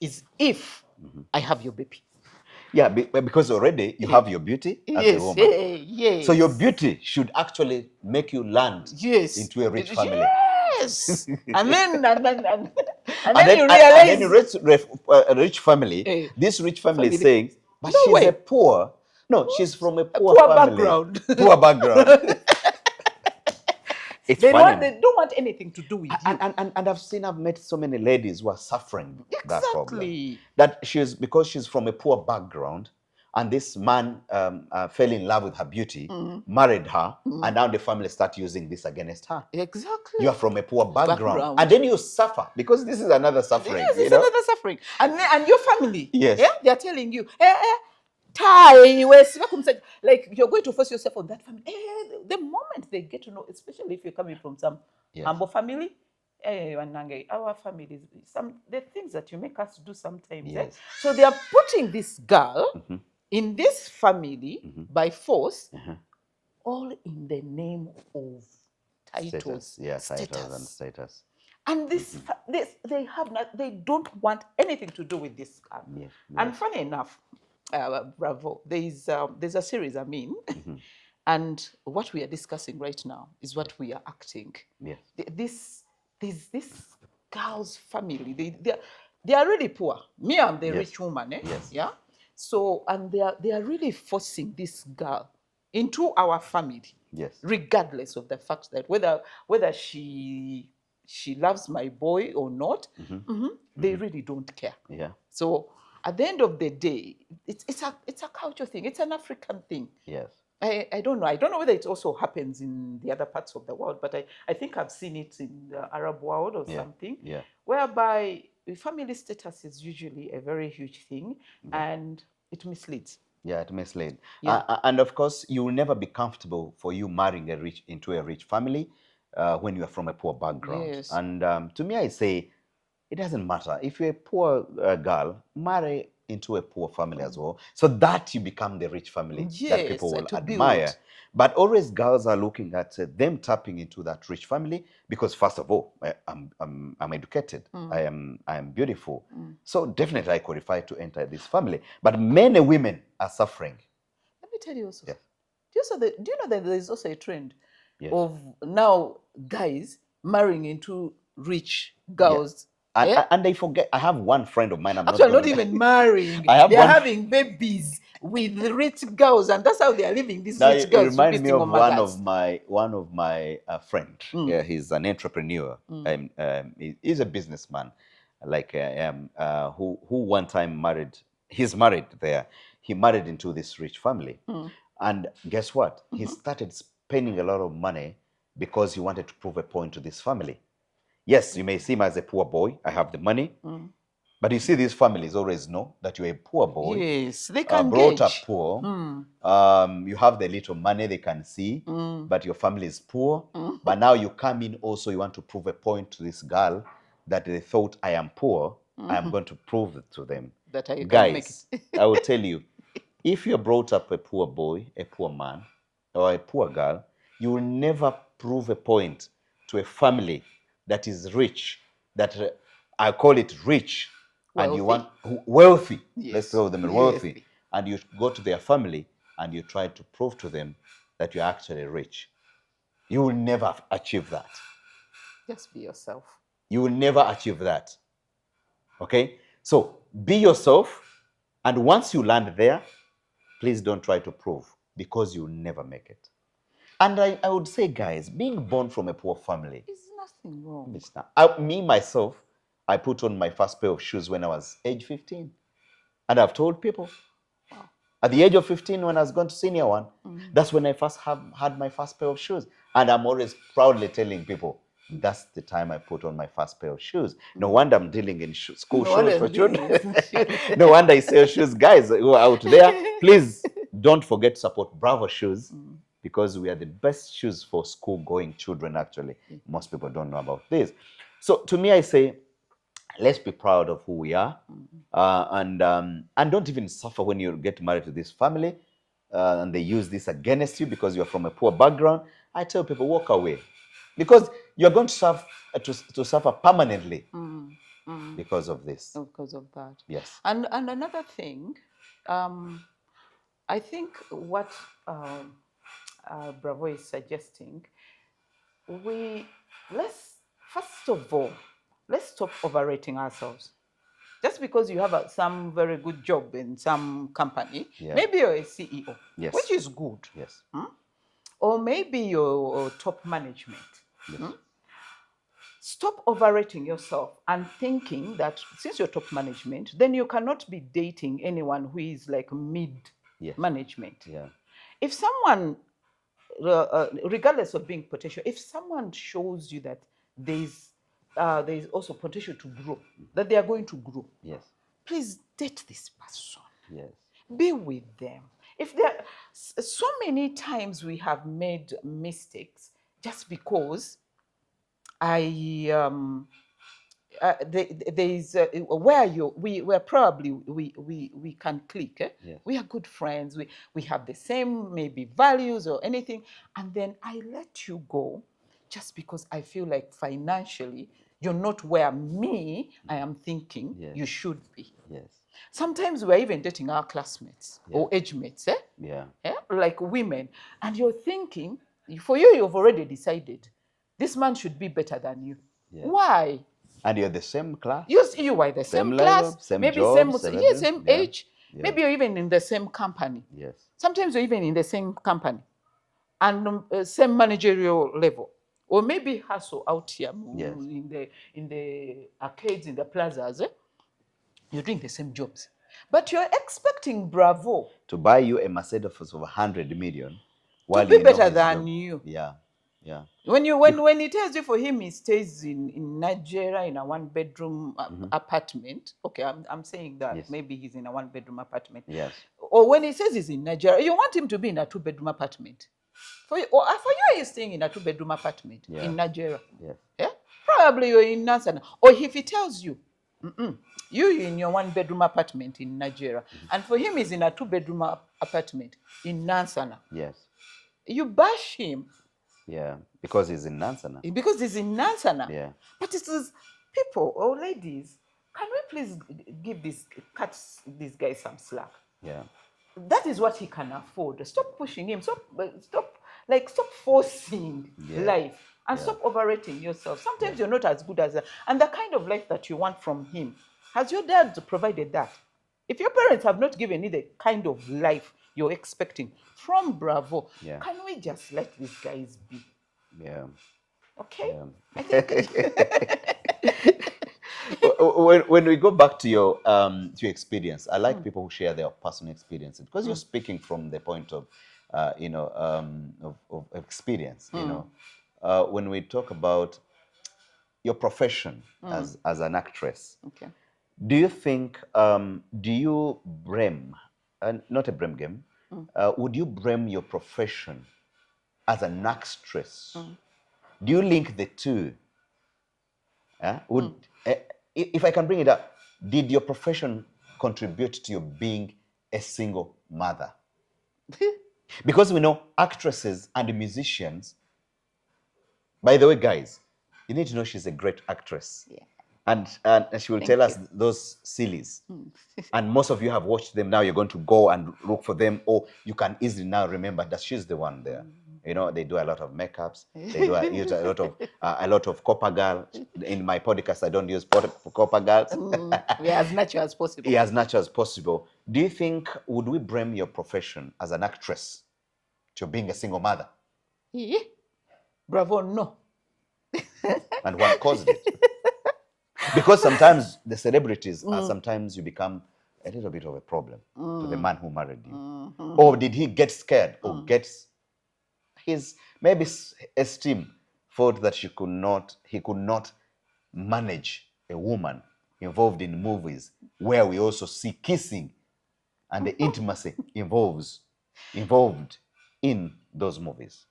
is if I have your baby. Yeah, because already you have your beauty as a woman. Yes. So your beauty should actually make you land into a rich family. Yes. And then And then then, you and then realize, a rich family, eh, this rich family is family. saying, but No she's a way. poor, no, she's from a A poor poor family, background. poor background. It's funny. They don't want anything to do with you. And I've met so many ladies who are suffering that problem. Exactly. That because she's from a poor background, and this man fell in love with her beauty, married her, and now the family start using this against her. Exactly. You are from a poor background. And then you suffer, because this is another suffering. Yes, you it's know? another suffering. And your family, Yes. yeah, they're telling you, tie, like you're going to force yourself on that family. The moment they get to know, especially if you're coming from some Yes. humble family, Wanange, our families, the things that you make us do sometimes. Yes. So they are putting this girl in this family by force, all in the name of titles, Status. Yeah, titles and status. and this they don't want anything to do with this girl. Yes, And funny enough, Bravo, there's a series, and what we are discussing right now is what we are acting. Yes. This girl's family, they are really poor. Me, I'm the rich woman, Yes. yeah. So, and they are really forcing this girl into our family. Yes. Regardless of the fact that whether she loves my boy or not, they really don't care. Yeah. So at the end of the day, it's a culture thing. It's an African thing. Yes. I don't know. I don't know whether it also happens in the other parts of the world, but I think I've seen it in the Arab world or something, whereby family status is usually a very huge thing, and it misleads. Yeah, it misleads. Yeah. And of course, you will never be comfortable for you marrying into a rich family when you are from a poor background. Yes. And to me, I say, it doesn't matter. If you're a poor girl, marry into a poor family as well, so that you become the rich family that Yes, people will to admire. build. But always girls are looking at them tapping into that rich family because, first of all, I'm educated. I am beautiful. So definitely I qualify to enter this family. But many women are suffering. Let me tell you also. Yes. Do you know that there is also a trend Yes. of now guys marrying into rich girls? And they forget. I have one friend of mine. I'm Actually, not not even marrying. I have They are one- having babies with rich girls, and that's how they are living. These Now, rich it girls reminds me feasting of on one mothers. of my friend. Yeah, he's an entrepreneur. He's a businessman, like who one time married. He's married there. He married into this rich family, and guess what? He started spending a lot of money because he wanted to prove a point to this family. Yes, you may see him as a poor boy. I have the money. But you see, these families always know that you're a poor boy. Yes, they can brought up gauge. poor. You have the little money they can see, but your family is poor. But now you come in also, you want to prove a point to this girl that they thought I am poor. I am going to prove it to them. That I can make Guys, I will tell you, if you're brought up a poor boy, a poor man, or a poor girl, you will never prove a point to a family that is rich, that I call it rich, and you want wealthy. Yes. Let's call them wealthy. And you go to their family and you try to prove to them that you're actually rich. You will never achieve that. Just be yourself. You will never achieve that. Okay? So be yourself, and once you land there, please don't try to prove, because you'll never make it. And I would say, guys, being born from a poor family, There's nothing wrong. it's not. Me, myself, I put on my first pair of shoes when I was age 15. And I've told people, at the age of 15, when I was going to senior one, that's when I first had my first pair of shoes. And I'm always proudly telling people, that's the time I put on my first pair of shoes. No wonder I'm dealing in school shoes for children. No wonder I sell shoes. Guys who are out there, please don't forget to support Bravo Shoes, because we are the best shoes for school-going children, actually. Most people don't know about this. So to me, I say, let's be proud of who we are, and don't even suffer when you get married to this family, and they use this against you because you're from a poor background. I tell people, walk away, because you're going to suffer permanently because of this. Because of that. Yes. And another thing, I think what Bravo is suggesting, let's First of all, let's stop overrating ourselves. Just because you have some very good job in some company, maybe you're a CEO, Yes. which is good. Yes. Or maybe you're top management. Yes. Stop overrating yourself and thinking that since you're top management, then you cannot be dating anyone who is like mid management. Yeah. If someone, regardless of being potential, if someone shows you that there's also potential to grow, that they are going to grow, Yes. please date this person. Yes. Be with them. If there, so many times we have made mistakes just because there is where we're probably we can click. Yes. We are good friends. We have the same maybe values or anything, and then I let you go just because I feel like financially you're not where I am thinking you should be. Yes. Sometimes we're even dating our classmates or age mates, like women, and you're thinking, for you, you've already decided this man should be better than you. Why? And you're the same class? You are the same class, level, same maybe job, same age, maybe you're even in the same company. Yes. Sometimes you're even in the same company and same managerial level. Or maybe hustle out here in the arcades, in the plazas. You're doing the same jobs. But you're expecting Bravo to buy you a Mercedes of 100 million to be better than you. Yeah. Yeah. When he tells you for him he stays in Nigeria in a one-bedroom apartment. Okay, I'm saying that maybe he's in a one-bedroom apartment. Yes. Or when he says he's in Nigeria, you want him to be in a two-bedroom apartment. For you, he's staying in a two-bedroom apartment in Nigeria. Yes. Yeah? Probably you're in Nansana. Or if he tells you, you're in your one-bedroom apartment in Nigeria, and for him he's in a two-bedroom apartment in Nansana. Yes. You bash him. Yeah, because he's in Nansana. Because he's in Nansana. Yeah. But it is people or ladies, can we please cut this guy some slack? Yeah. That is what he can afford. Stop pushing him. Stop forcing life. And stop overrating yourself. Sometimes you're not as good as that. And the kind of life that you want from him, has your dad provided that? If your parents have not given you the kind of life you're expecting from Bravo, can we just let these guys be? Yeah. Okay? Yeah. I think when we go back to your experience, I like people who share their personal experiences, because you're speaking from the point of of experience. When we talk about your profession as an actress, do you think do you blame, not a blame game, would you blame your profession as an actress? Do you link the two? If I can bring it up, did your profession contribute to you being a single mother? Because we know actresses and musicians, by the way, guys, you need to know she's a great actress. Yeah. And she will tell us those sillies. And most of you have watched them now. You're going to go and look for them, or you can easily now remember that she's the one there. They do a lot of makeups. They do use a lot of copper girl. In my podcast, I don't use copper girls. As natural as possible. Yeah, as natural as possible. Do you think, would we blame your profession as an actress to being a single mother? Yeah. Bravo, no. And what caused it? Because sometimes the celebrities sometimes you become a little bit of a problem to the man who married you. Or did he get scared or get his maybe esteem thought that he could not manage a woman involved in movies where we also see kissing and the intimacy involved in those movies?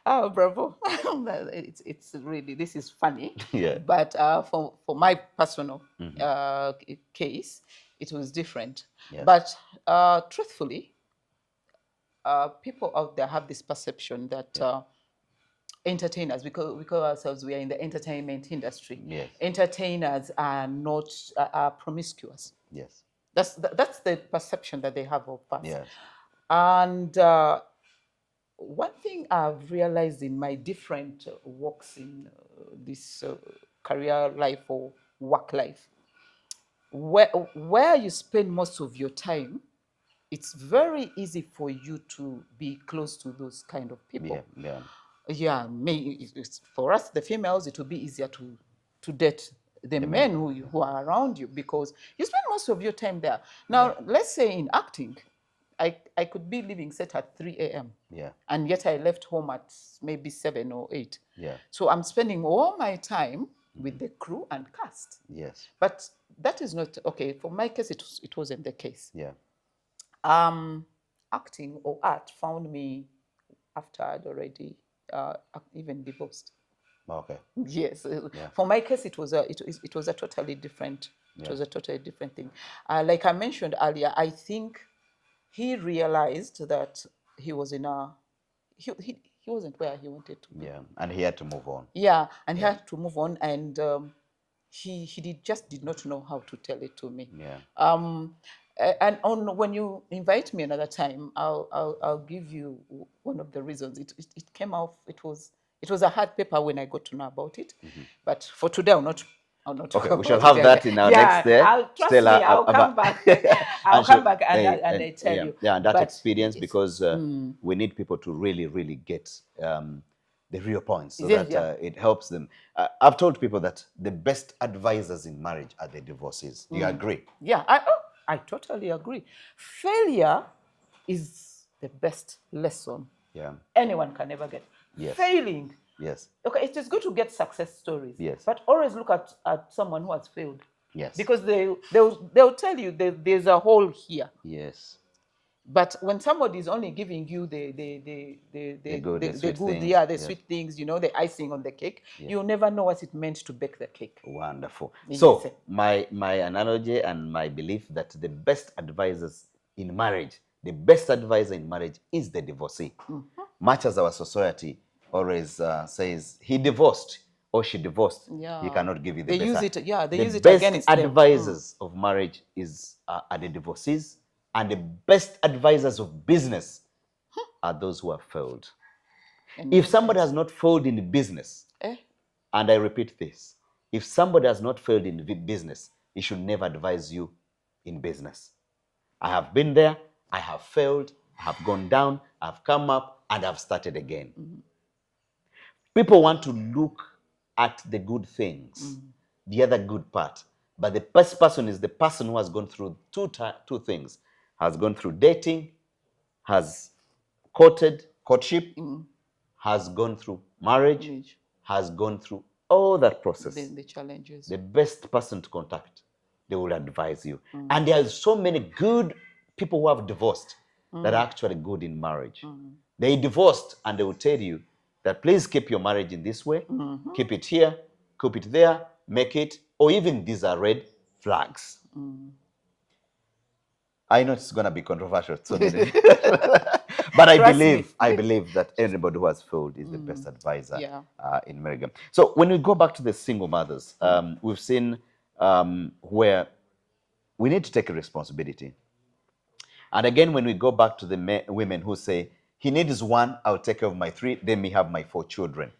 Oh, bravo. It's really, this is funny. Yeah. But for my personal case, it was different. Yes. But truthfully, people out there have this perception that entertainers, because we call ourselves, we are in the entertainment industry. Yes. Entertainers are not are promiscuous. Yes. That's the perception that they have of us. Yes. And one thing I've realized in my different walks in this career life or work life, where you spend most of your time, it's very easy for you to be close to those kind of people. Yeah. Yeah, for us, the females, it will be easier to date the men who are around you because you spend most of your time there. Now, let's say in acting, I could be leaving set at 3 a.m. Yeah. And yet I left home at maybe 7 or 8. Yeah. So I'm spending all my time with the crew and cast. Yes. But that is not okay. For my case, it wasn't the case. Yeah. Acting or art found me after I'd already even divorced. Okay. Yes. Yeah. For my case, it was a totally different. It was a totally different thing. Like I mentioned earlier, I think he realized that he was in a he wasn't where he wanted to be. Yeah. And he had to move on. Yeah, and he had to move on, and he just did not know how to tell it to me. Yeah. And when you invite me another time, I'll give you one of the reasons. It came out. It was a hard paper when I got to know about it. But for today, I'll not talk Okay, we shall about have it. that in our next day. Trust me, I'll come back. I'll come back and I tell you. Yeah, and that But experience, because we need people to really, really get the real points so that it helps them. I've told people that the best advisors in marriage are the divorcees. Do you agree? Yeah, I totally agree. Failure is the best lesson anyone can ever get. Yes. Failing. Yes. Okay, it is good to get success stories. Yes. But always look at someone who has failed. Yes. Because they'll tell you there's a hole here. Yes. But when somebody is only giving you the sweet things, the icing on the cake, you'll never know what it meant to bake the cake. Wonderful. So my analogy and my belief that the best advisors in marriage, the best advisor in marriage is the divorcee. Much as our society always says he divorced or she divorced, he cannot give you the best. They use it The against best advisors of marriage are the divorcees. And the best advisors of business are those who have failed. If somebody has not failed in business, and I repeat this, if somebody has not failed in business, he should never advise you in business. I have been there, I have failed, I have gone down, I've come up, and I've started again. People want to look at the good things, the other good part. But the best person is the person who has gone through two things. Has gone through dating, has courtship, has gone through marriage, has gone through all that process. The challenges. The best person to contact, they will advise you. And there are so many good people who have divorced that are actually good in marriage. They divorced and they will tell you that please keep your marriage in this way, keep it here, keep it there, make it, or even these are red flags. I know it's going to be controversial, but I believe that anybody who has failed is the best advisor in marriage. So when we go back to the single mothers, we've seen where we need to take a responsibility. And again, when we go back to the women who say, he needs one, I'll take care of my 3, then me have my 4 children.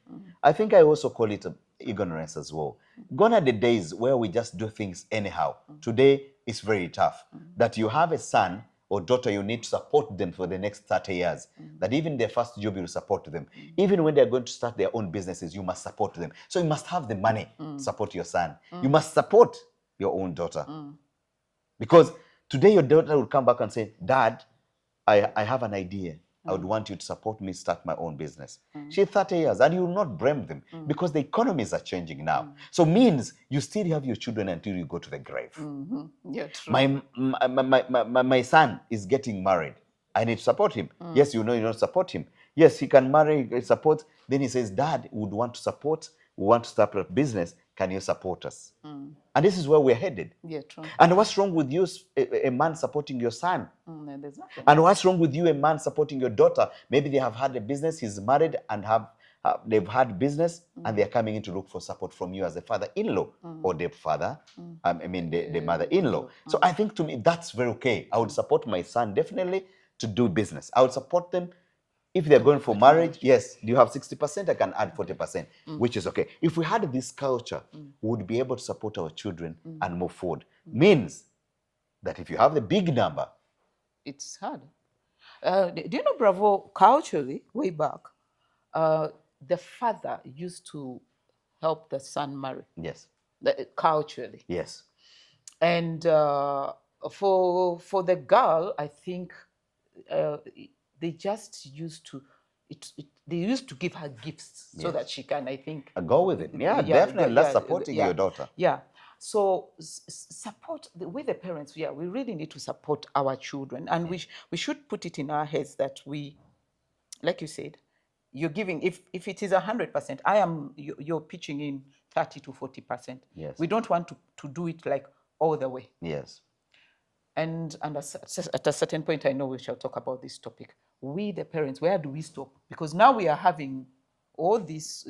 I think I also call it ignorance as well. Gone are the days where we just do things anyhow. Today, it's very tough. That you have a son or daughter, you need to support them for the next 30 years. That even their first job, you support them. Even when they're going to start their own businesses, you must support them. So you must have the money to support your son. You must support your own daughter. Because today your daughter will come back and say, Dad, I have an idea. I would want you to support me start my own business. She's 30 years and you will not blame them because the economies are changing now. So means you still have your children until you go to the grave. Yeah, true. My son is getting married. I need to support him. Yes, you don't support him. Yes, he can marry, support. Then he says, Dad, would want to support, we want to start a business. Can you support us? And this is where we're headed. Yeah, true. And what's wrong with you, a man supporting your son? There's nothing. And what's wrong with you, a man supporting your daughter? Maybe they have had a business, he's married and they've had business and they're coming in to look for support from you as a father-in-law or the father, the mother-in-law. So I think to me, that's very okay. I would support my son definitely to do business. I would support them If they're going for marriage, yes, you have 60%, I can add 40%, which is okay. If we had this culture, we would be able to support our children and move forward. Means that if you have the big number, it's hard. Do you know, Bravo, culturally, way back, the father used to help the son marry, yes, culturally. yes, And for the girl, I think uh, they just used to they used to give her gifts so that Yes. she can, I think, go with it. Yeah, definitely. That's supporting your daughter. yeah. So support with the parents. Yeah, we really need to support our children, and we should put it in our heads that we, like you said, you're giving, if it is 100%, you're pitching in 30 to 40%. Yes. We don't want to do it like all the way. Yes. And at a certain point, I know we shall talk about this topic. We, the parents, where do we stop? Because now we are having all these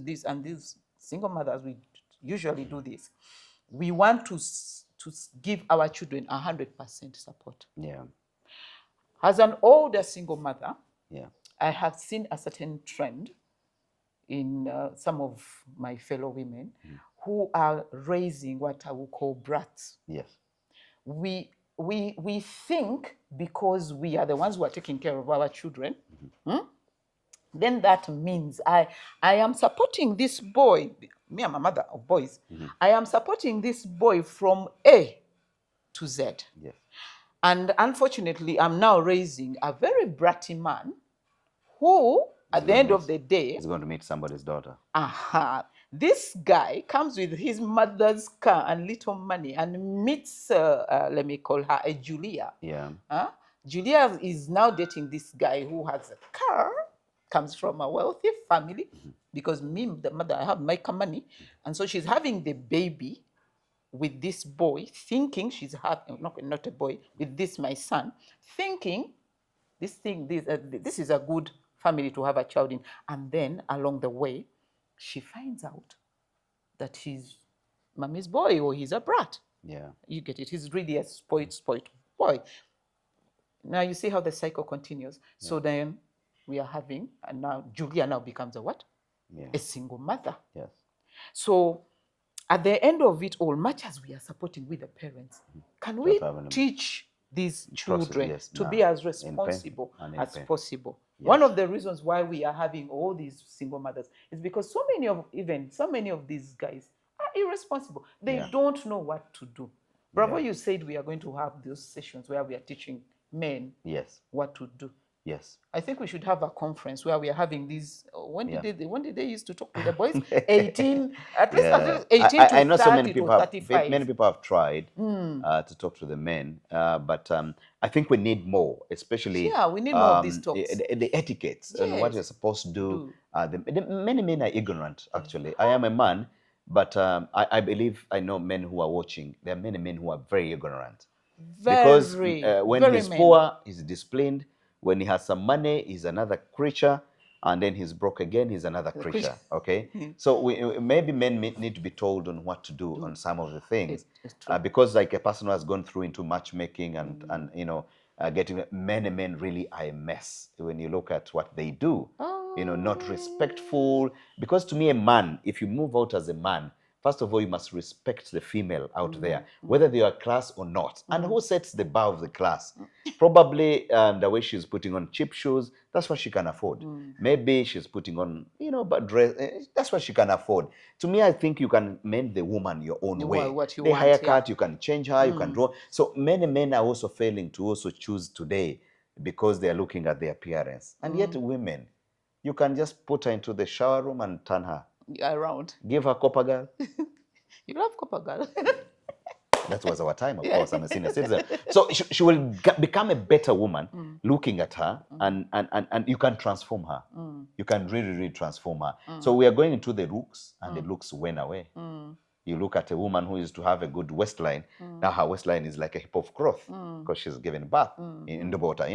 single mothers, we usually do this. We want to give our children 100% support. Yeah. As an older single mother, yeah, I have seen a certain trend in some of my fellow women who are raising what I would call brats. yes, We think because we are the ones who are taking care of our children, then that means I am supporting this boy. Me, I'm a mother of boys. I am supporting this boy from A to Z. yes, And unfortunately, I'm now raising a very bratty man who, at the end of the day, he's going to meet somebody's daughter. This guy comes with his mother's car and little money and meets, let me call her a Julia. Yeah. Julia is now dating this guy who has a car, comes from a wealthy family, because me, the mother, I have my money. And so she's having the baby with this boy, thinking she's having, not a boy, with this, my son, thinking this is a good family to have a child in. And then along the way, she finds out that he's mommy's boy, or he's a brat. Yeah. You get it. He's really a spoiled boy. Now you see how the cycle continues. Yeah. So then we are having, and now Julia now becomes a what? Yeah. A single mother. Yes. So at the end of it all, much as we are supporting with the parents, can we teach these children to be as responsible as possible? Yes. One of the reasons why we are having all these single mothers is because so many of these guys are irresponsible. They don't know what to do. Bravo, you said we are going to have those sessions where we are teaching men what to do. Yes. I think we should have a conference where we are having these. When did they used to talk to the boys? 18, at least 18 to 30 I know so many people to 35. Many people have tried to talk to the men, but I think we need more, especially we need more of these talks. The etiquettes and what you're supposed to do. Many men are ignorant, actually. I am a man, but I believe I know men who are watching. There are many men who are very ignorant. Because when he's poor, he's disciplined. When he has some money, he's another creature, and then he's broke again, he's another creature. Okay, so maybe men need to be told on what to do on some of the things, because like a person who has gone through into matchmaking and getting many men really are a mess when you look at what they do. Not respectful. Because to me, a man, if you move out as a man, first of all, you must respect the female out there, whether they are class or not. And who sets the bar of the class? Probably the way she's putting on cheap shoes, that's what she can afford. Maybe she's putting on, but dress, that's what she can afford. To me, I think you can mend the woman your own way. The haircut, you can change her, you can draw. So many men are also failing to also choose today because they're looking at the appearance. And yet women, you can just put her into the shower room and turn her around. Give her copper girl. You love copper girl. That was our time, of course. I'm a senior citizen. So she will become a better woman looking at her, and you can transform her. You can really, really transform her. So we are going into the looks, and the looks went away. You look at a woman who used to have a good waistline. Now her waistline is like a heap of cloth because she's given birth in the water.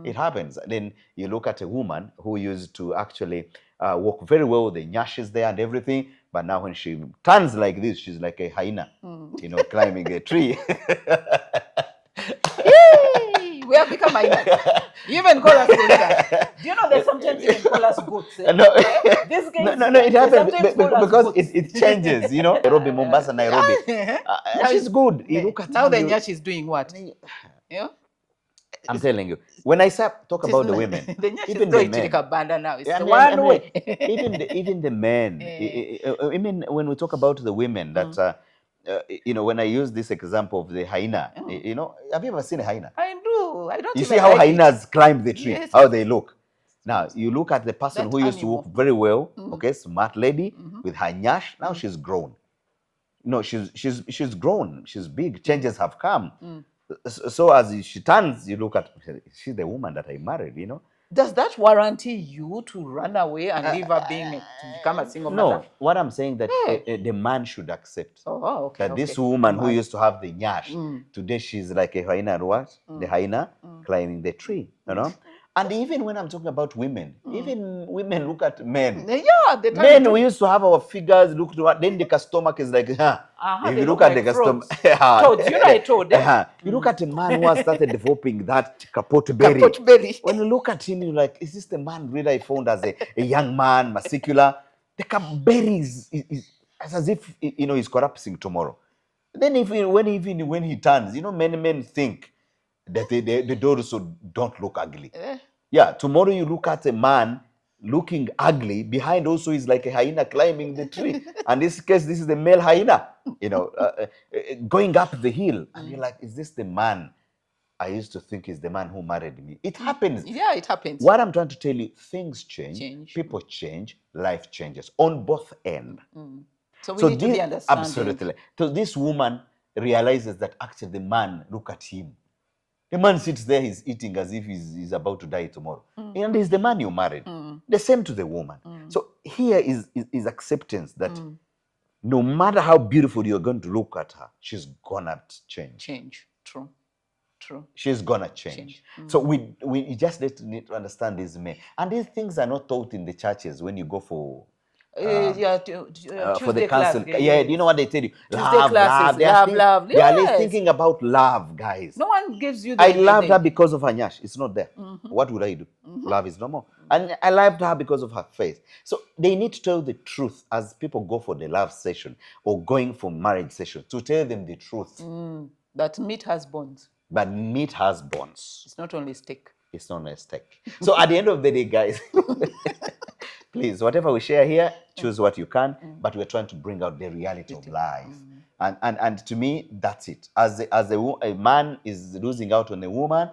It happens. Then you look at a woman who used to actually walk very well with the nyashes there and everything. But now when she turns like this, she's like a hyena, climbing a tree. Yay! We have become minors. You even call us goats. Do you know they sometimes even call us goats? Eh? No, These no, guys, no, no, it they happens sometimes call us because goats. it changes, you know. Nairobi, Mombasa, Nairobi. Now She's good. You look at now how the you, nyash is doing what? You know? I'm telling you, when I talk It is about the not- women, the nyash is even not the eating men, a banda now. It's I the mean, I one mean, way. even the men. I mean, when we talk about the women, that you know, when I use this example of the hyena, you know, have you ever seen a hyena? I do. I don't You see even how like it. hyenas climb the tree, Yes, how they look. Now, you so. look at the person That who used to animal. walk very well, okay, smart lady with her nyash. Now Mm. she's grown. No, she's grown. She's big. Changes have come. So as she turns, you look at, she's the woman that I married, you know. Does that warranty you to run away and leave her to become a single mother? No, what I'm saying that Hey. the man should accept Oh, okay. that okay. this woman The who man. used to have the nyash, today she's like a hyena, what? The hyena climbing the tree, you know? And even when I'm talking about women, even women look at men. Yeah, the time Men, we used to have our figures, look to what, then the stomach is like, huh. If they you look look at like the stomach, frogs. Toads, you know I told them. you look at a man who has started developing that kaput belly. Kaput belly. When you look at him, you're like, is this the man really I found as a young man, muscular? The belly is it's as if, you know, he's collapsing tomorrow. Then when he turns, you know, many men think that they don't look ugly. Yeah, tomorrow you look at a man looking ugly, behind also is like a hyena climbing the tree. And this case, this is the male hyena, you know, going up the hill. And you're like, is this the man I used to think is the man who married me? It happens. Yeah, it happens. What I'm trying to tell you, things change. People change, life changes on both ends. So we need to be understanding. Absolutely. So this woman realizes that actually the man, look at him. The man sits there, he's eating as if he's about to die tomorrow. And he's the man you married. The same to the woman. So here is acceptance that no matter how beautiful you're going to look at her, she's gonna change. Change. True. True. She's gonna change. So we just need to understand these men. And these things are not taught in the churches when you go for for the council. Class, yeah, you know what they tell you? Tuesday classes, They are love. They are Yes. thinking about love, guys. No one gives you I loved her because of her nyash. It's not there. What would I do? Love is no more. And I loved her because of her faith. So they need to tell the truth as people go for the love session or going for marriage session, to tell them the truth. That meat has bones. But meat has bones. It's not only steak. It's not a steak. So at the end of the day, guys, please, whatever we share here, choose what you can. But we're trying to bring out the reality of life. And to me, that's it. As a man is losing out on a woman,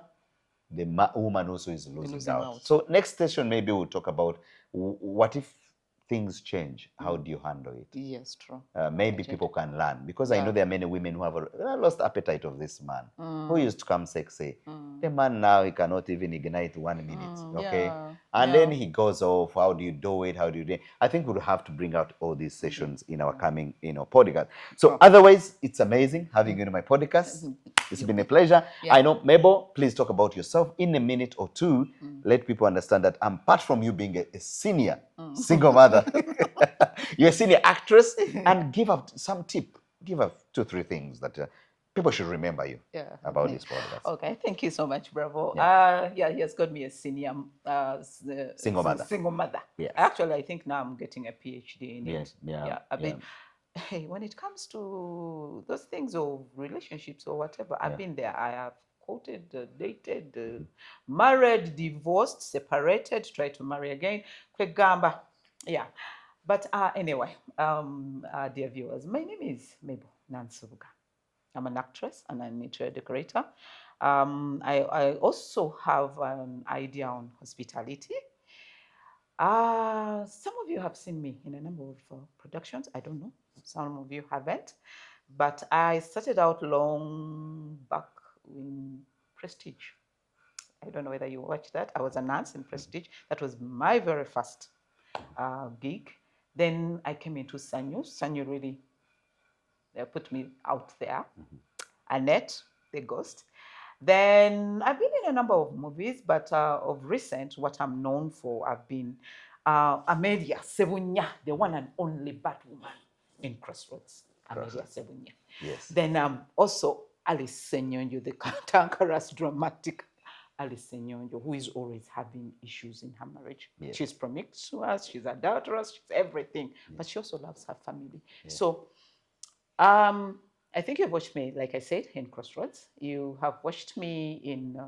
the woman also is losing out. So next session, maybe we'll talk about what if things change? How do you handle it? Yes, true. Maybe people can learn, because I know there are many women who have lost appetite of this man who used to come sexy. The man now, he cannot even ignite 1 minute, okay? And then he goes off. How do you do it? How do you do it? I think we'll have to bring out all these sessions in our coming, podcast. So otherwise, it's amazing having you in my podcast. It's been a pleasure. I know, Mabel, please talk about yourself in a minute or two. Let people understand that apart from you being a senior single mother, you're a senior actress, and give up some tip. Give up 2-3 things that people should remember you about this podcast. Okay, thank you so much, Bravo. He has got me a senior single mother. Single mother. Yes. Actually, I think now I'm getting a PhD in it. Yeah. Hey, when it comes to those things of relationships or whatever, I've been there. I have quoted, dated, married, divorced, separated, tried to marry again. Kwegamba. Yeah. But anyway, dear viewers, my name is Mabel Nansubuga. I'm an actress and an interior decorator. I also have an idea on hospitality. Some of you have seen me in a number of productions. I don't know. Some of you haven't. But I started out long back in Prestige. I don't know whether you watched that. I was a nurse in Prestige. That was my very first gig. Then I came into Sanyo. Sanyo really put me out there. Annette, the ghost. Then I've been in a number of movies, but of recent, what I'm known for, I've been Amelia Sebunya, the one and only Batwoman in Crossroads. Amelia Sebunya. Yes. Then also Alice Senyonyo, the cantankerous dramatic Alice Nyonjo, who is always having issues in her marriage. Yes. She's promiscuous, she's adulterous, she's everything, but she also loves her family. So I think you've watched me, like I said, in Crossroads. You have watched me in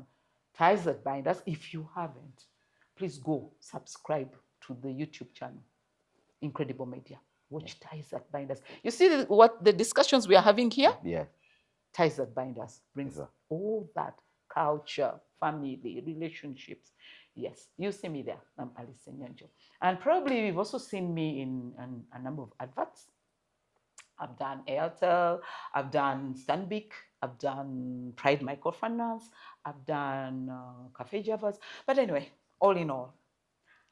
Ties That Bind Us. If you haven't, please go subscribe to the YouTube channel, Incredible Media. Watch Ties That Bind Us. You see what the discussions we are having here? Yeah. Ties That Bind Us brings all that culture, family, relationships. Yes, you see me there. I'm Alice Nyonjo. And probably you've also seen me in a number of adverts. I've done Airtel, I've done Stanbic, I've done Pride Microfinance, I've done Cafe Javas. But anyway, all in all,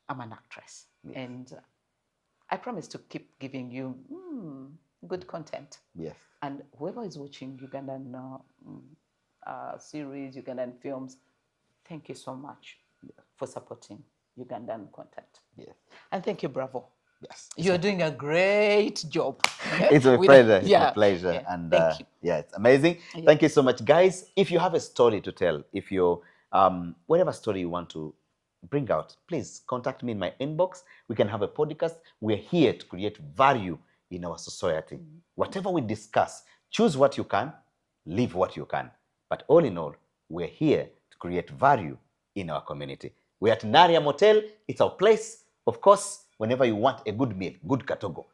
I'm an actress. And I promise to keep giving you good content. Yes. And whoever is watching Ugandan series, Ugandan films, thank you so much for supporting Ugandan content. Yes. And thank you, Bravo. Yes. You're doing a great job. It's a pleasure. It's a pleasure. Yeah. And thank you. yeah, it's amazing. Yeah. Thank you so much, guys. If you have a story to tell, if you're whatever story you want to bring out, please contact me in my inbox. We can have a podcast. We're here to create value in our society. Whatever we discuss, choose what you can, leave what you can. But all in all, we're here to create value in our community. We're at Naria Motel. It's our place. Of course, whenever you want a good meal, good katogo,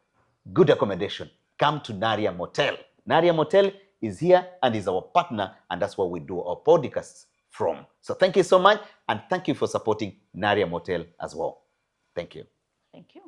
good accommodation, come to Naria Motel. Naria Motel is here and is our partner, and that's where we do our podcasts from. So thank you so much, and thank you for supporting Naria Motel as well. Thank you. Thank you.